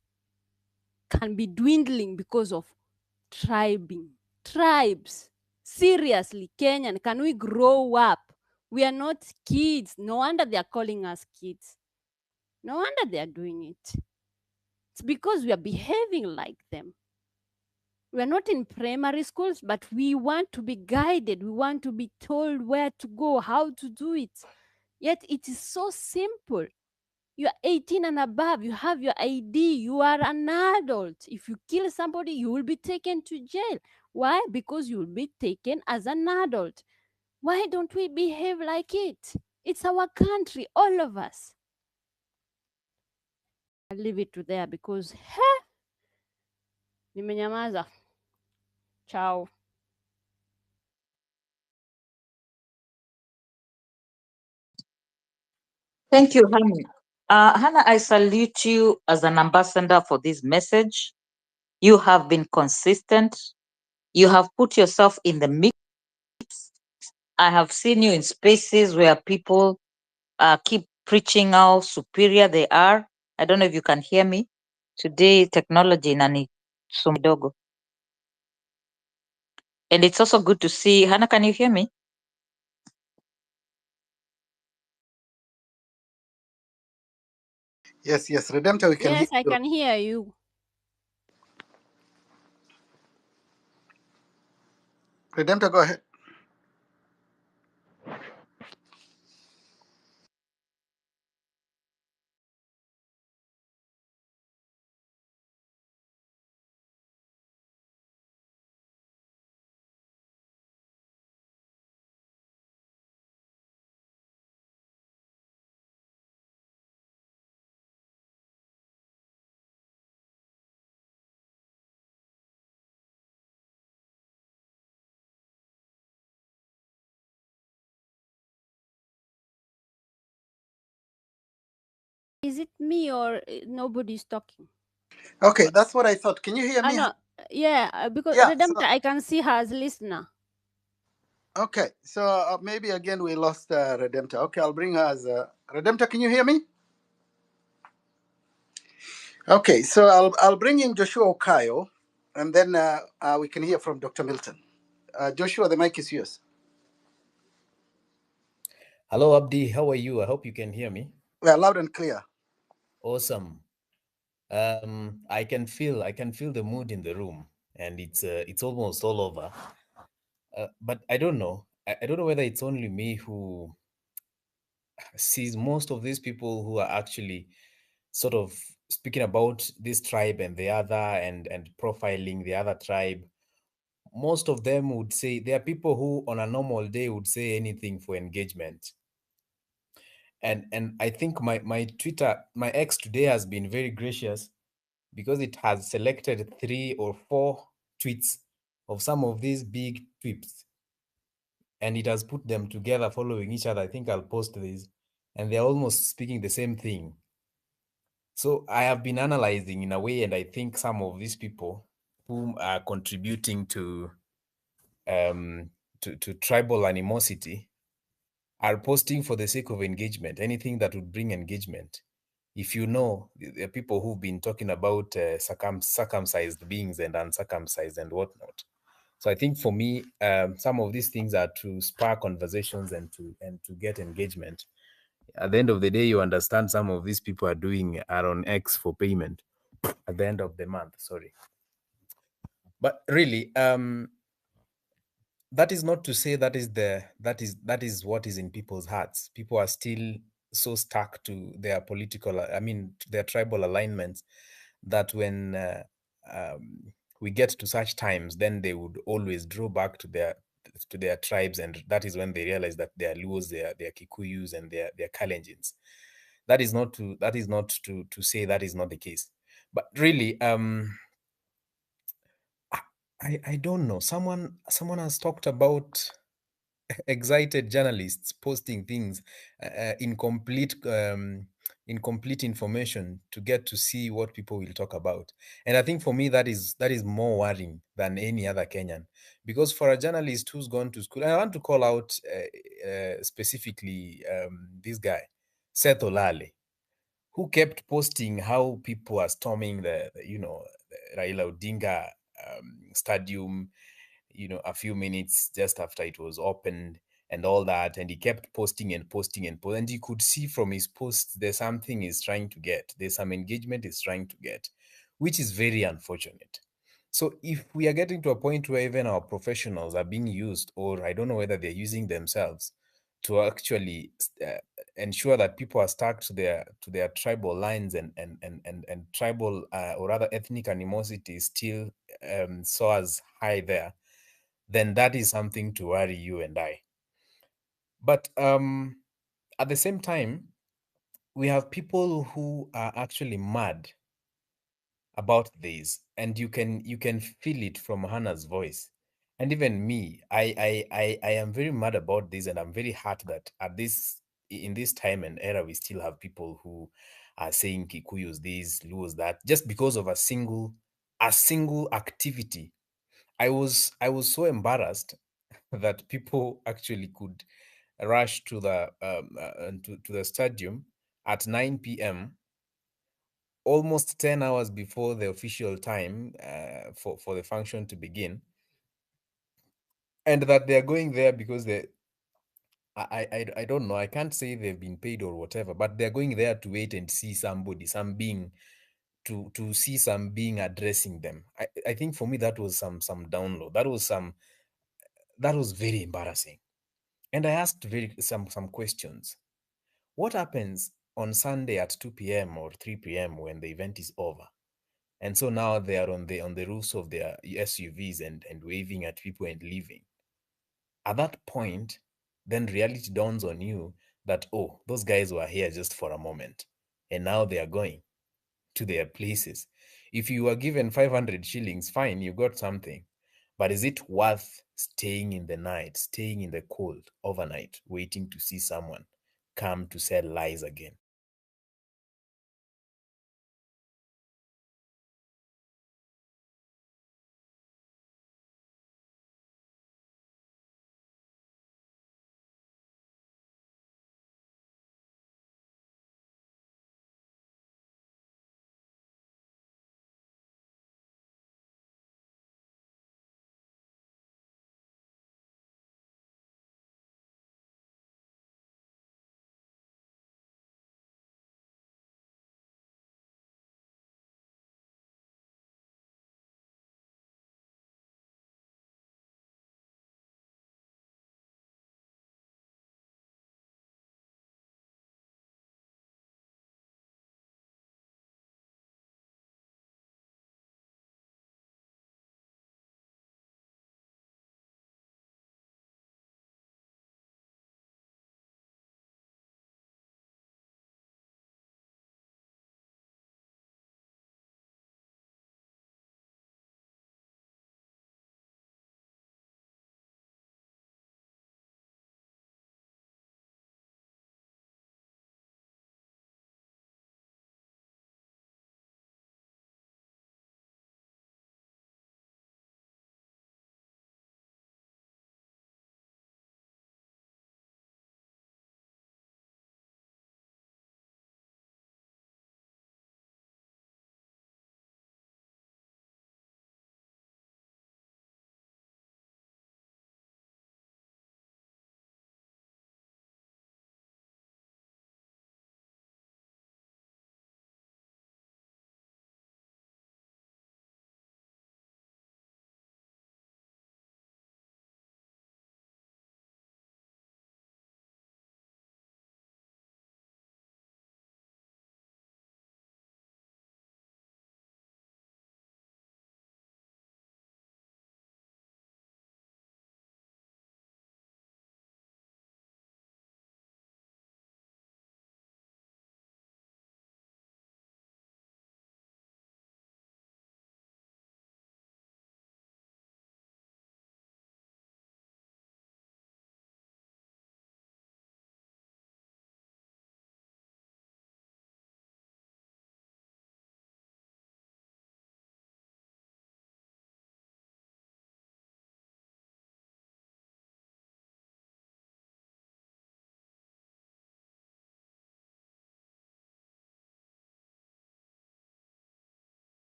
can be dwindling because of tribes. Seriously, Kenyan, can we grow up? We are not kids. No wonder they are calling us kids. No wonder they are doing it. It's because we are behaving like them. We are not in primary schools, but we want to be guided. We want to be told where to go, how to do it. Yet it is so simple. You are 18 and above, you have your ID, you are an adult. If you kill somebody, you will be taken to jail. Why? Because you will be taken as an adult. Why don't we behave like it? It's our country, all of us. I'll leave it to there because nimenyamaza. Ciao.
Thank you, Hannah. Hannah, I salute you as an ambassador for this message. You have been consistent. You have put yourself in the mix. I have seen you in spaces where people keep preaching how superior they are. I don't know if you can hear me. Today, technology nani sumidogo. And it's also good to see, Hannah, can you hear me?
Yes, Redemptor, we can hear
Yes, I
you.
can hear you.
Redemptor, go ahead.
Is it me or nobody's talking?
Okay, that's what I thought. Can you hear me?
No, yeah, because
Yeah.
Redemptor, I can see her as listener.
Okay, so maybe again we lost Redemptor. Okay, I'll bring her as Redemptor. Can you hear me? Okay, so I'll bring in Joshua Okayo, and then we can hear from Dr. Milton. Joshua, the mic is yours.
Hello, Abdi. How are you? I hope you can hear me.
Well, loud and clear.
Awesome. I can feel the mood in the room, and it's almost all over. But I don't know. I don't know whether it's only me who sees most of these people who are actually sort of speaking about this tribe and the other and profiling the other tribe. Most of them would say there are people who on a normal day would say anything for engagement. And I think my Twitter, my X today has been very gracious because it has selected 3 or 4 tweets of some of these big tweets, and it has put them together following each other. I think I'll post these, and they're almost speaking the same thing. So I have been analyzing in a way, and I think some of these people whom are contributing to tribal animosity are posting for the sake of engagement, anything that would bring engagement. If you know, the people who've been talking about circumcised beings and uncircumcised and whatnot. So I think for me, some of these things are to spark conversations and to get engagement. At the end of the day, you understand some of these people are on X for payment at the end of the month. Sorry, but really, that is not to say that is what is in people's hearts. People are still so stuck to their to their tribal alignments, that when we get to such times, then they would always draw back to their tribes, and that is when they realize that they are Luos, they are Kikuyus, and they are Kalenjins. That is not to say that is not the case, but really, I don't know. Someone has talked about excited journalists posting things, incomplete information to get to see what people will talk about. And I think for me that is more worrying than any other Kenyan, because for a journalist who's gone to school, and I want to call out specifically this guy Seth Olale, who kept posting how people are storming the Raila Odinga stadium, a few minutes just after it was opened and all that. And he kept posting and posting and posting. And you could see from his posts, there's something he's trying to get. There's some engagement he's trying to get, which is very unfortunate. So if we are getting to a point where even our professionals are being used, or I don't know whether they're using themselves to actually ensure that people are stuck to their tribal lines, and tribal or rather ethnic animosity still soars high there, then that is something to worry you and I. But at the same time, we have people who are actually mad about this, and you can feel it from Hannah's voice. And even me, I am very mad about this, and I'm very hurt that in this time and era, we still have people who are saying Kikuyus this, Luos that, just because of a single activity. I was so embarrassed that people actually could rush to the stadium at 9 p.m., almost 10 hours before the official time for the function to begin, and that they're going there because I don't know, I can't say they've been paid or whatever, but they're going there to wait and see some being, to see some being addressing them. I think for me that was some download. That was very embarrassing. And I asked some questions. What happens on Sunday at 2 p.m. or 3 p.m. when the event is over? And so now they are on the roofs of their SUVs and waving at people and leaving. At that point, then reality dawns on you that, oh, those guys were here just for a moment, and now they are going to their places. If you were given 500 shillings, fine, you got something. But is it worth staying in the night, staying in the cold overnight, waiting to see someone come to sell lies again?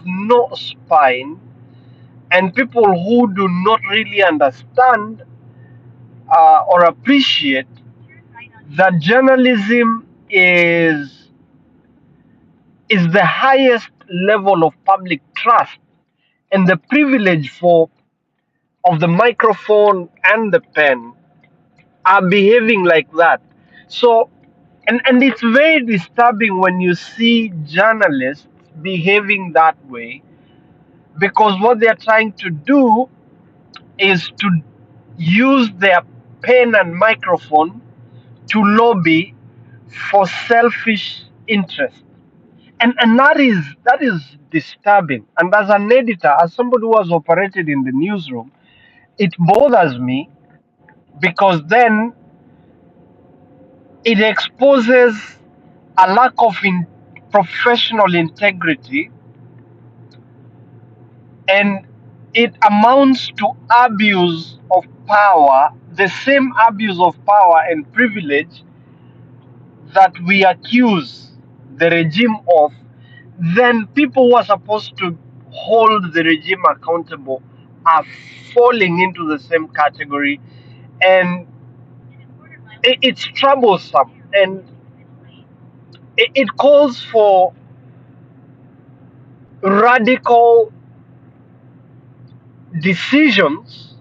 no spine, and people who do not really understand or appreciate that journalism is the highest level of public trust, and the privilege for of the microphone and the pen are behaving like that. So, and it's very disturbing when you see journalists behaving that way, because what they're trying to do is to use their pen and microphone to lobby for selfish interest. And that is disturbing. And as an editor, as somebody who has operated in the newsroom, it bothers me, because then it exposes a lack of professional integrity, and it amounts to abuse of power, the same abuse of power and privilege that we accuse the regime of. Then people who are supposed to hold the regime accountable are falling into the same category, and it's troublesome, and it calls for radical decisions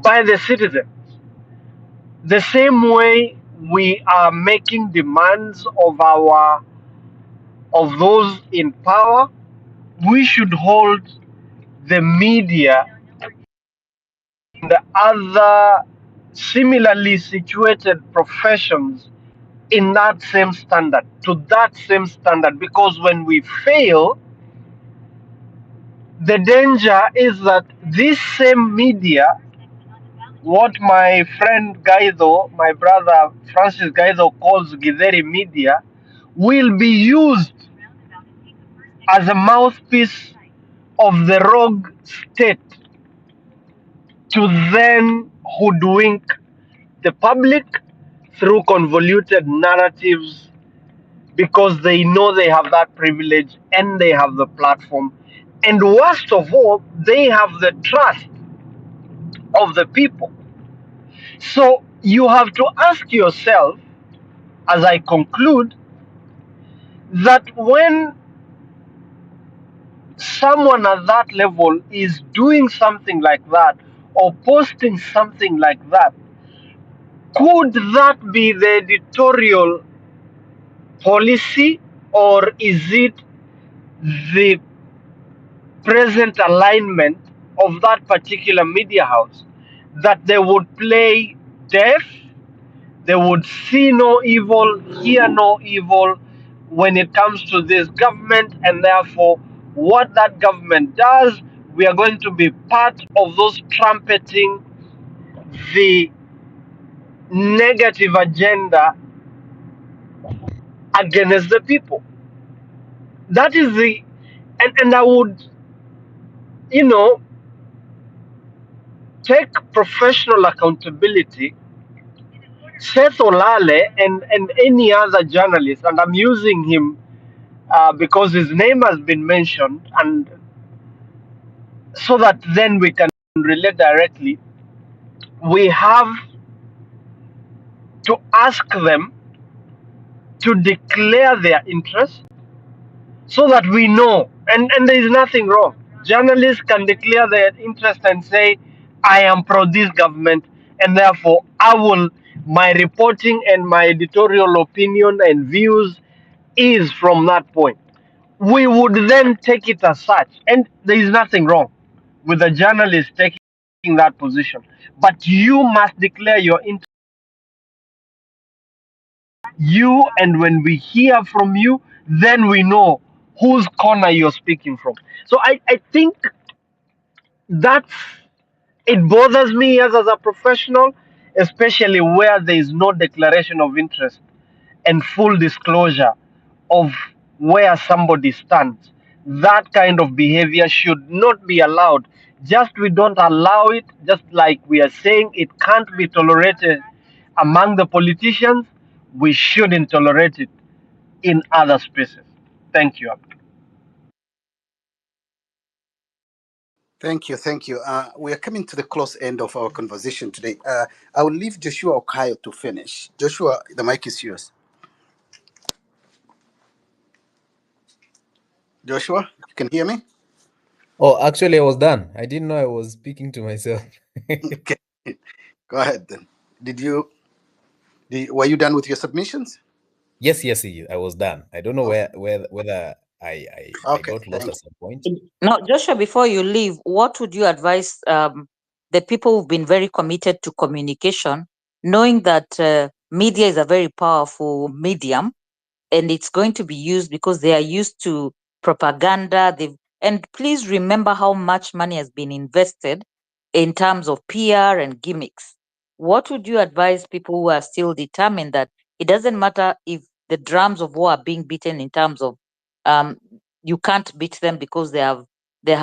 by the citizen. The same way we are making demands of those in power, we should hold the media and the other similarly situated professions in that same standard, to that same standard, because when we fail, the danger is that this same media, what my friend Gaido, my brother Francis Gaido calls Githeri media, will be used as a mouthpiece of the rogue state to then hoodwink the public through convoluted narratives, because they know they have that privilege and they have the platform. And worst of all, they have the trust of the people. So you have to ask yourself, as I conclude, that when someone at that level is doing something like that or posting something like that, could that be the editorial policy, or is it the present alignment of that particular media house, that they would play deaf, they would see no evil, hear no evil when it comes to this government, and therefore what that government does, we are going to be part of those trumpeting the negative agenda against the people. That is the, and I would, you know, take professional accountability. Seth Olale and any other journalist, and I'm using him because his name has been mentioned, and so that then we can relate directly, we have to ask them to declare their interest so that we know. And there is nothing wrong. Journalists can declare their interest and say, I am pro this government, and therefore my reporting and my editorial opinion and views is from that point. We would then take it as such, and there is nothing wrong with the journalist taking that position. But you must declare your interest, and when we hear from you, then we know whose corner you're speaking from. So I think that's, it bothers me as a professional, especially where there is no declaration of interest and full disclosure of where somebody stands. That kind of behavior should not be allowed. Just we don't allow it, just like we are saying it can't be tolerated among the politicians, we shouldn't tolerate it in other spaces. Thank you.
Thank you, thank you. We are coming to the close end of our conversation today. I will leave Joshua Okayo to finish. Joshua, the mic is yours. Joshua, you can hear me?
Oh, actually, I was done. I didn't know I was speaking to myself.
Okay, go ahead then. Were you done with your submissions?
Yes, I was done. I don't know whether I
Okay,
got lost
thank
at some point.
No, Joshua, before you leave, what would you advise the people who've been very committed to communication, knowing that media is a very powerful medium and it's going to be used because they are used to propaganda. And please remember how much money has been invested in terms of PR and gimmicks. What would you advise people who are still determined that it doesn't matter if the drums of war are being beaten in terms of you can't beat them because they have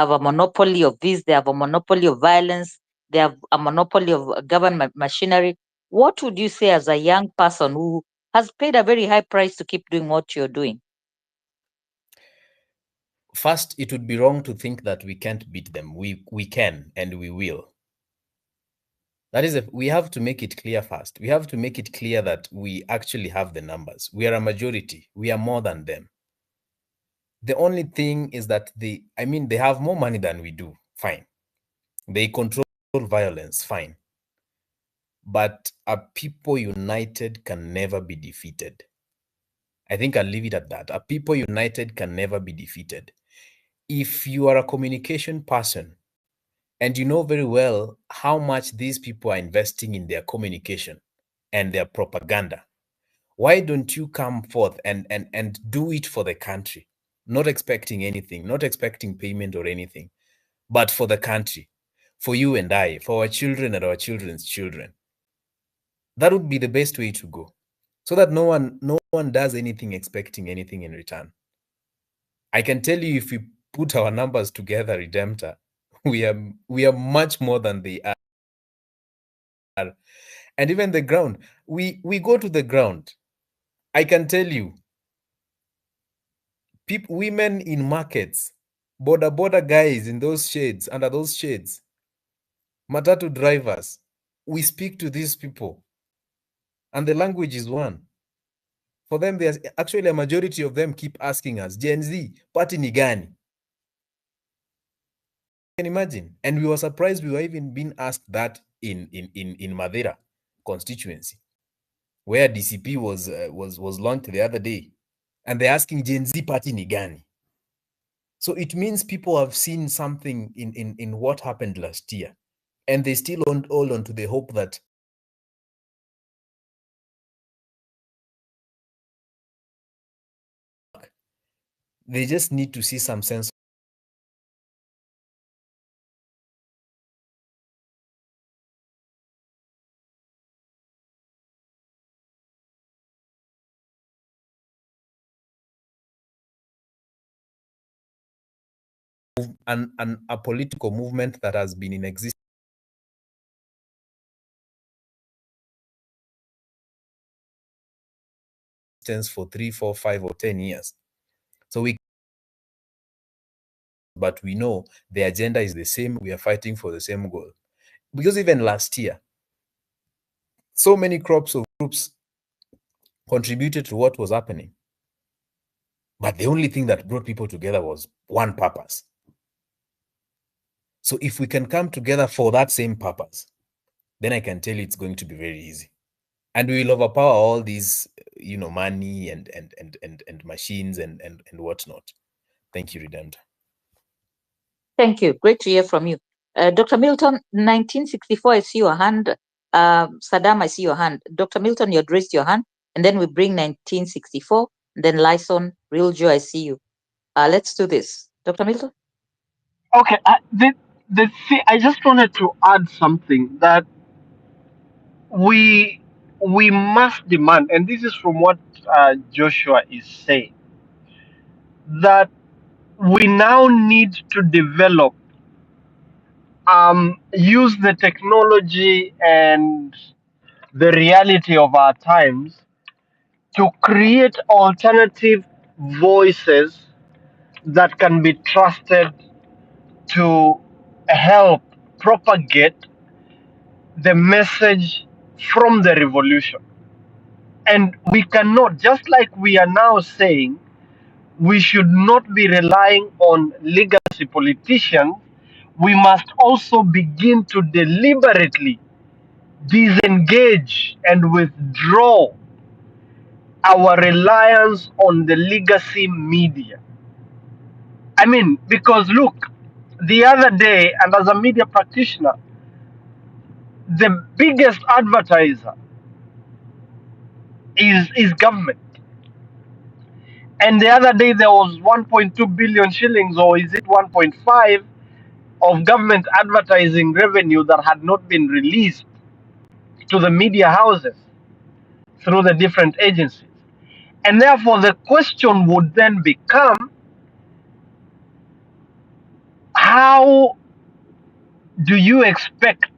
a monopoly of this, they have a monopoly of violence, they have a monopoly of government machinery. What would you say as a young person who has paid a very high price to keep doing what you're doing?
First, it would be wrong to think that we can't beat them. We can and we will. That is, we have to make it clear first. We have to make it clear that we actually have the numbers. We are a majority. We are more than them. The only thing is that they have more money than we do. Fine. They control violence. Fine. But a people united can never be defeated. I think I'll leave it at that. A people united can never be defeated. If you are a communication person and you know very well how much these people are investing in their communication and their propaganda, why don't you come forth and do it for the country? Not expecting anything, not expecting payment or anything, but for the country, for you and I, for our children and our children's children. That would be the best way to go, so that no one does anything expecting anything in return. I can tell you, if we put our numbers together, Redemptor, we are much more than they are. And even the ground, we go to the ground. I can tell you, women in markets, border guys in those shades, under those shades, matatu drivers, we speak to these people, and the language is one. For them, there's actually a majority of them keep asking us, Gen Z, party ni gani? Can imagine. And we were surprised we were even being asked that in Madeira constituency, where DCP was launched the other day, and they're asking Gen Z party ni gani. So it means people have seen something in what happened last year, and they still hold on to the hope that they just need to see some sense and a political movement that has been in existence for 3, 4, 5, or 10 years. So but we know the agenda is the same. We are fighting for the same goal. Because even last year, so many crops of groups contributed to what was happening. But the only thing that brought people together was one purpose. So if we can come together for that same purpose, then I can tell you it's going to be very easy. And we will overpower all these, money and machines and whatnot. Thank you, Redemptor.
Thank you. Great to hear from you. Dr. Milton, 1964, I see your hand. Saddam, I see your hand. Dr. Milton, you raised your hand. And then we bring 1964. Then Lyson, Real Joe, I see you. Let's do this. Dr. Milton?
Okay, I just wanted to add something that we must demand, and this is from what Joshua is saying, that we now need to develop, use the technology and the reality of our times to create alternative voices that can be trusted to help propagate the message from the revolution. And we cannot, just like we are now saying, we should not be relying on legacy politicians. We must also begin to deliberately disengage and withdraw our reliance on the legacy media. I mean, because look, the other day, and as a media practitioner, the biggest advertiser is government. And the other day there was 1.2 billion shillings, or is it 1.5, of government advertising revenue that had not been released to the media houses through the different agencies. And therefore the question would then become, how do you expect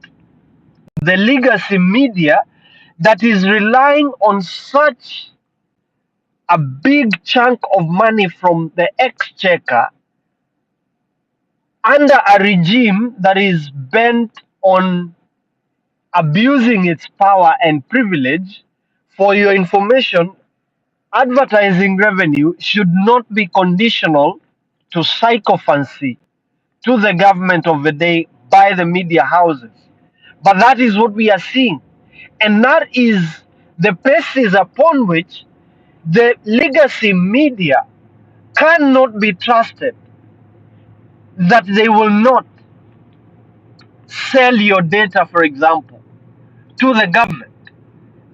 the legacy media that is relying on such a big chunk of money from the exchequer under a regime that is bent on abusing its power and privilege? For your information, advertising revenue should not be conditional to sycophancy to the government of the day by the media houses. But that is what we are seeing. And that is the basis upon which the legacy media cannot be trusted, that they will not sell your data, for example, to the government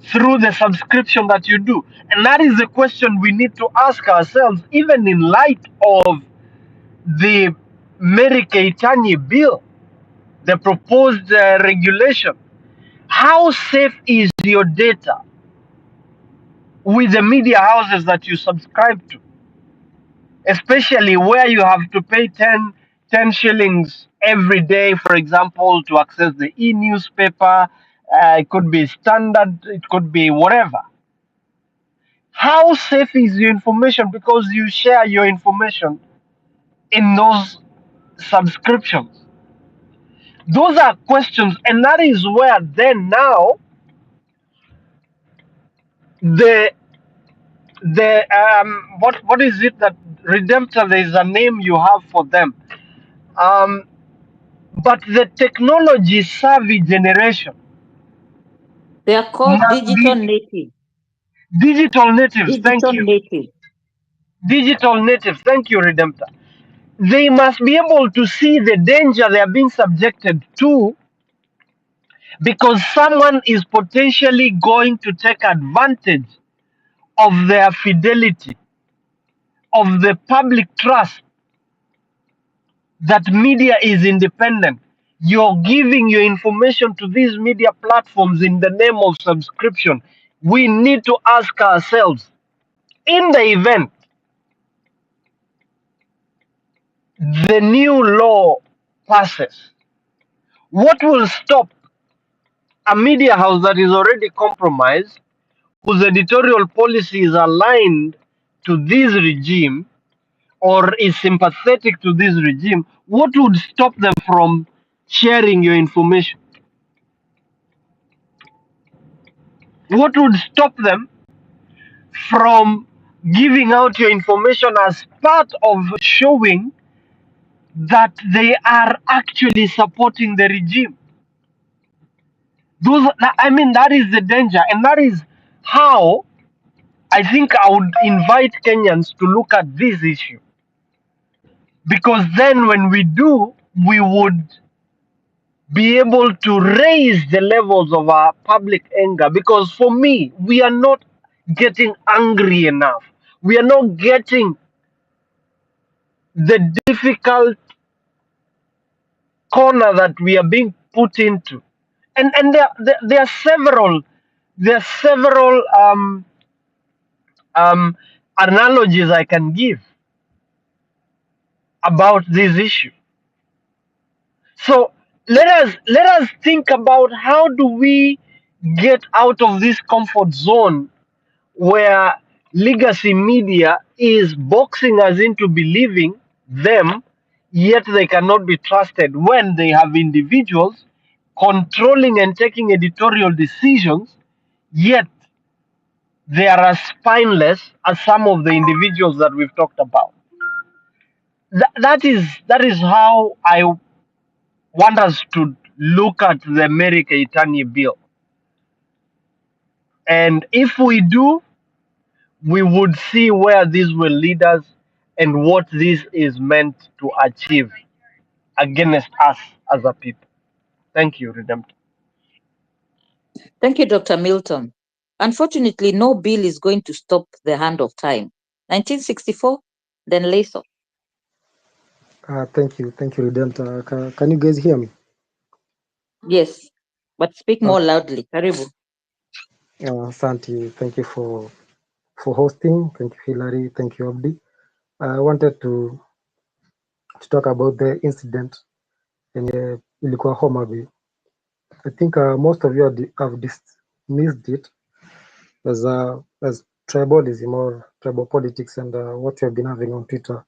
through the subscription that you do. And that is the question we need to ask ourselves, even in light of the Mary Keitany bill, the proposed regulation. How safe is your data with the media houses that you subscribe to, especially where you have to pay 10 shillings every day, for example, to access the e-newspaper? It could be standard, it could be whatever. How safe is your information because you share your information in those subscriptions? Those are questions, and that is where then now the what is it that redemptor, there is a name you have for them, but the technology savvy generation
They are called
must
digital
be
native.
digital natives. Thank
Digital
you.
native.
Digital natives. Thank you, redemptor. They must be able to see the danger they are being subjected to, because someone is potentially going to take advantage of their fidelity, of the public trust that media is independent. You're giving your information to these media platforms in the name of subscription. We need to ask ourselves, in the event the new law passes, what will stop a media house that is already compromised, whose editorial policy is aligned to this regime or is sympathetic to this regime? What would stop them from sharing your information? What would stop them from giving out your information as part of showing that they are actually supporting the regime? I mean, that is the danger, and that is how I think I would invite Kenyans to look at this issue. Because then when we do, we would be able to raise the levels of our public anger. Because for me, we are not getting angry enough. We are not getting the difficult corner that we are being put into. And there are several analogies I can give about this issue. So let us think about, how do we get out of this comfort zone where legacy media is boxing us into believing them yet they cannot be trusted when they have individuals controlling and taking editorial decisions, yet they are as spineless as some of the individuals that we've talked about. That is how I want us to look at the Mary Keitany bill. And if we do, we would see where these will lead us and what this is meant to achieve against us as a people. Thank you, Redemptor.
Thank you, Dr. Milton. Unfortunately, no bill is going to stop the hand of time. 1964, then Laso.
Thank you, Redemptor. Can you guys hear me?
Yes, but speak more loudly. Karibu.
Santi, thank you for hosting. Thank you, Hilary. Thank you, Abdi. I wanted to talk about the incident in ilikuwa Homa Bay. I think most of you have dismissed it as tribalism or tribal politics and what we have been having on Twitter,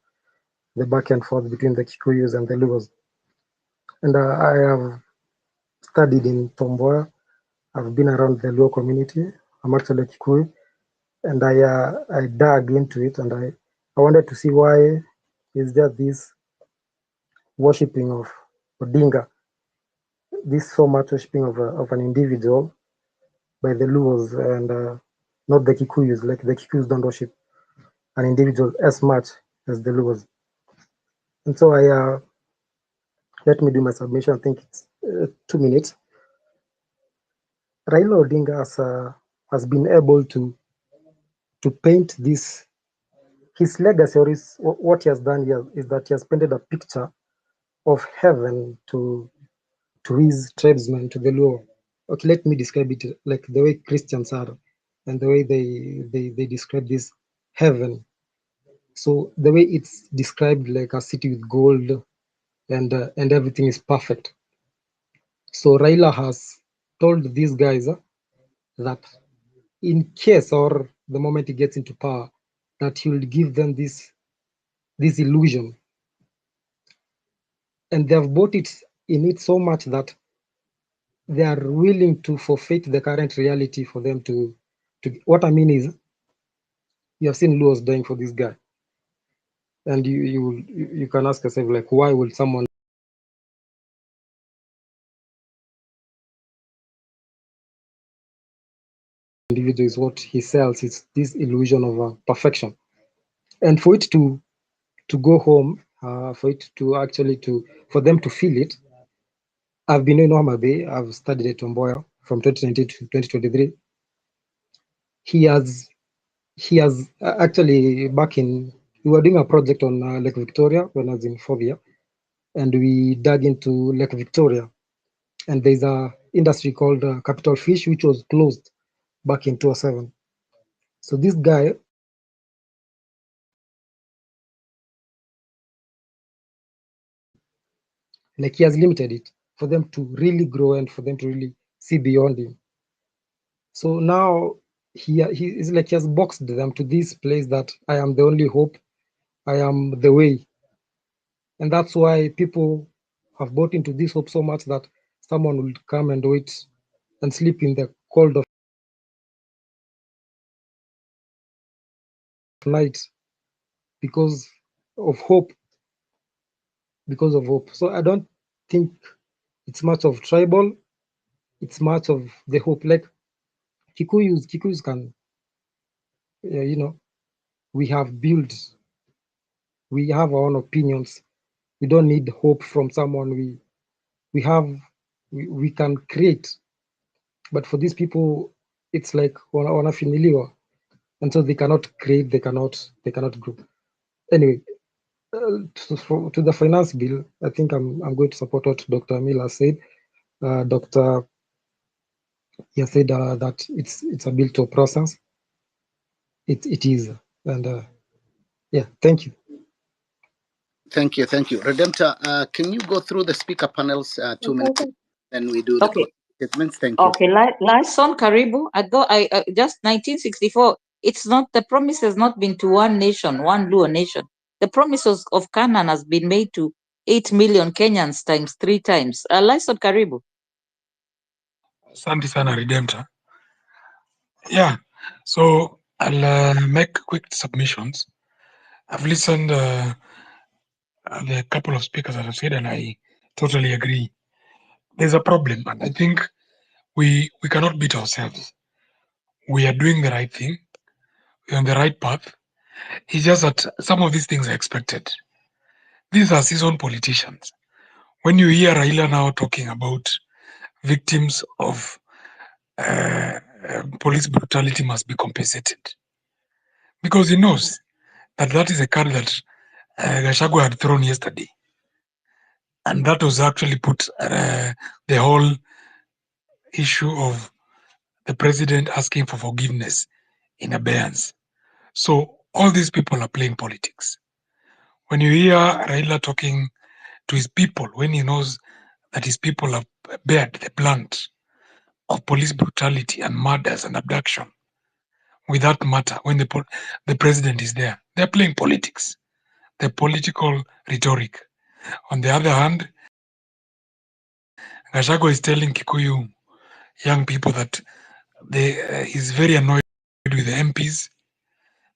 the back and forth between the Kikuyus and the Lugos. And I have studied in Tomboya. I've been around the Luo community. I'm actually a Kikuyu. And I dug into it, and I wanted to see why is there this worshipping of Odinga, this so much worshipping of an individual by the Luos and not the Kikuyus. Like the Kikuyus don't worship an individual as much as the Luos. And so I let me do my submission. I think it's 2 minutes. Raila Odinga has been able to paint this. His legacy, or what he has done here, is that he has painted a picture of heaven to his tribesmen, to the Luo. Okay, let me describe it like the way Christians are, and the way they describe this heaven. So the way it's described, like a city with gold, and everything is perfect. So Raila has told these guys that in case or the moment he gets into power, that he will give them this illusion, and they have bought it in it so much that they are willing to forfeit the current reality for them to what I mean is, you have seen Luos dying for this guy, and you can ask yourself, like, why would someone individual is what he sells, it's this illusion of perfection, and for it to go home, for it to actually for them to feel it. I've been in Homa Bay. I've studied at Tomboya from 2019 to 2023. He has actually, back in, we were doing a project on Lake Victoria when I was in 4th year, and we dug into Lake Victoria, and there's a industry called Capital Fish, which was closed back in 2007. So this guy, like, he has limited it for them to really grow and for them to really see beyond him. So now he is like, he has boxed them to this place that I am the only hope, I am the way. And that's why people have bought into this hope so much that someone will come and wait and sleep in the cold of night because of hope. So I don't think it's much of tribal, it's much of the hope. Like Kikuyus can, we have built, we have our own opinions. We don't need hope from someone. We can create. But for these people, it's like wanafiniliwa, and so they cannot create, they cannot grow. Anyway, to the finance bill, I think I'm going to support what Dr. Miller said. Dr. He said that it's a bill to process. It is, and yeah, thank you.
Thank you. Redemptor, can you go through the speaker panels 2 minutes, and we do the closing statements? Thank you.
Okay, Lyson Karibu. I just 1964. It's not, the promise has not been to one nation, one Luo nation. The promise of Canaan has been made to 8 million Kenyans times 3 times. Lyson, karibu.
Asante sana Redemptor. Yeah, so I'll make quick submissions. I've listened the couple of speakers that have said, and I totally agree. There's a problem, and I think we cannot beat ourselves. We are doing the right thing. We're on the right path. It's just that some of these things are expected. These are seasoned politicians. When you hear Raila now talking about victims of police brutality must be compensated, because he knows that that is a card that Gachagua had thrown yesterday. And that was actually put the whole issue of the president asking for forgiveness in abeyance. So all these people are playing politics. When you hear Raila talking to his people, when he knows that his people have bared the blunt of police brutality and murders and abduction, with that matter, when the president is there, they're playing politics. The political rhetoric. On the other hand, Gachagua is telling Kikuyu young people that he's very annoyed with the MPs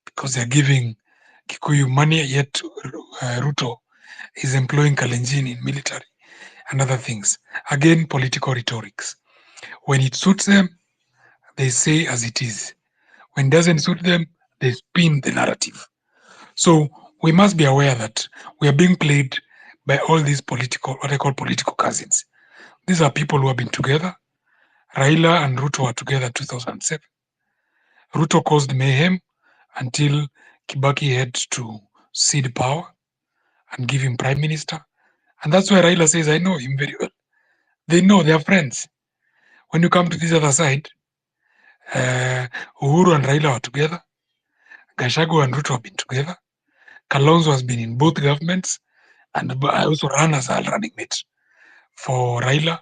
because they're giving Kikuyu money, yet Ruto is employing Kalenjin in military and other things. Again, political rhetorics. When it suits them, they say as it is. When it doesn't suit them, they spin the narrative. So we must be aware that we are being played by all these political, what I call political cousins. These are people who have been together. Raila and Ruto were together in 2007. Ruto caused mayhem until Kibaki had to cede power and give him prime minister. And that's why Raila says, I know him very well. They know, they are friends. When you come to this other side, Uhuru and Raila were together. Gachagua and Ruto have been together. Kalonzo has been in both governments. And I also ran as a running mate for Raila.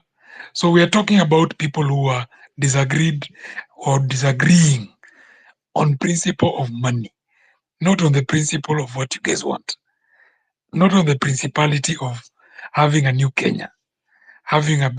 So we are talking about people who are disagreed or disagreeing on principle of money, not on the principle of what you guys want, not on the principality of having a new Kenya, having a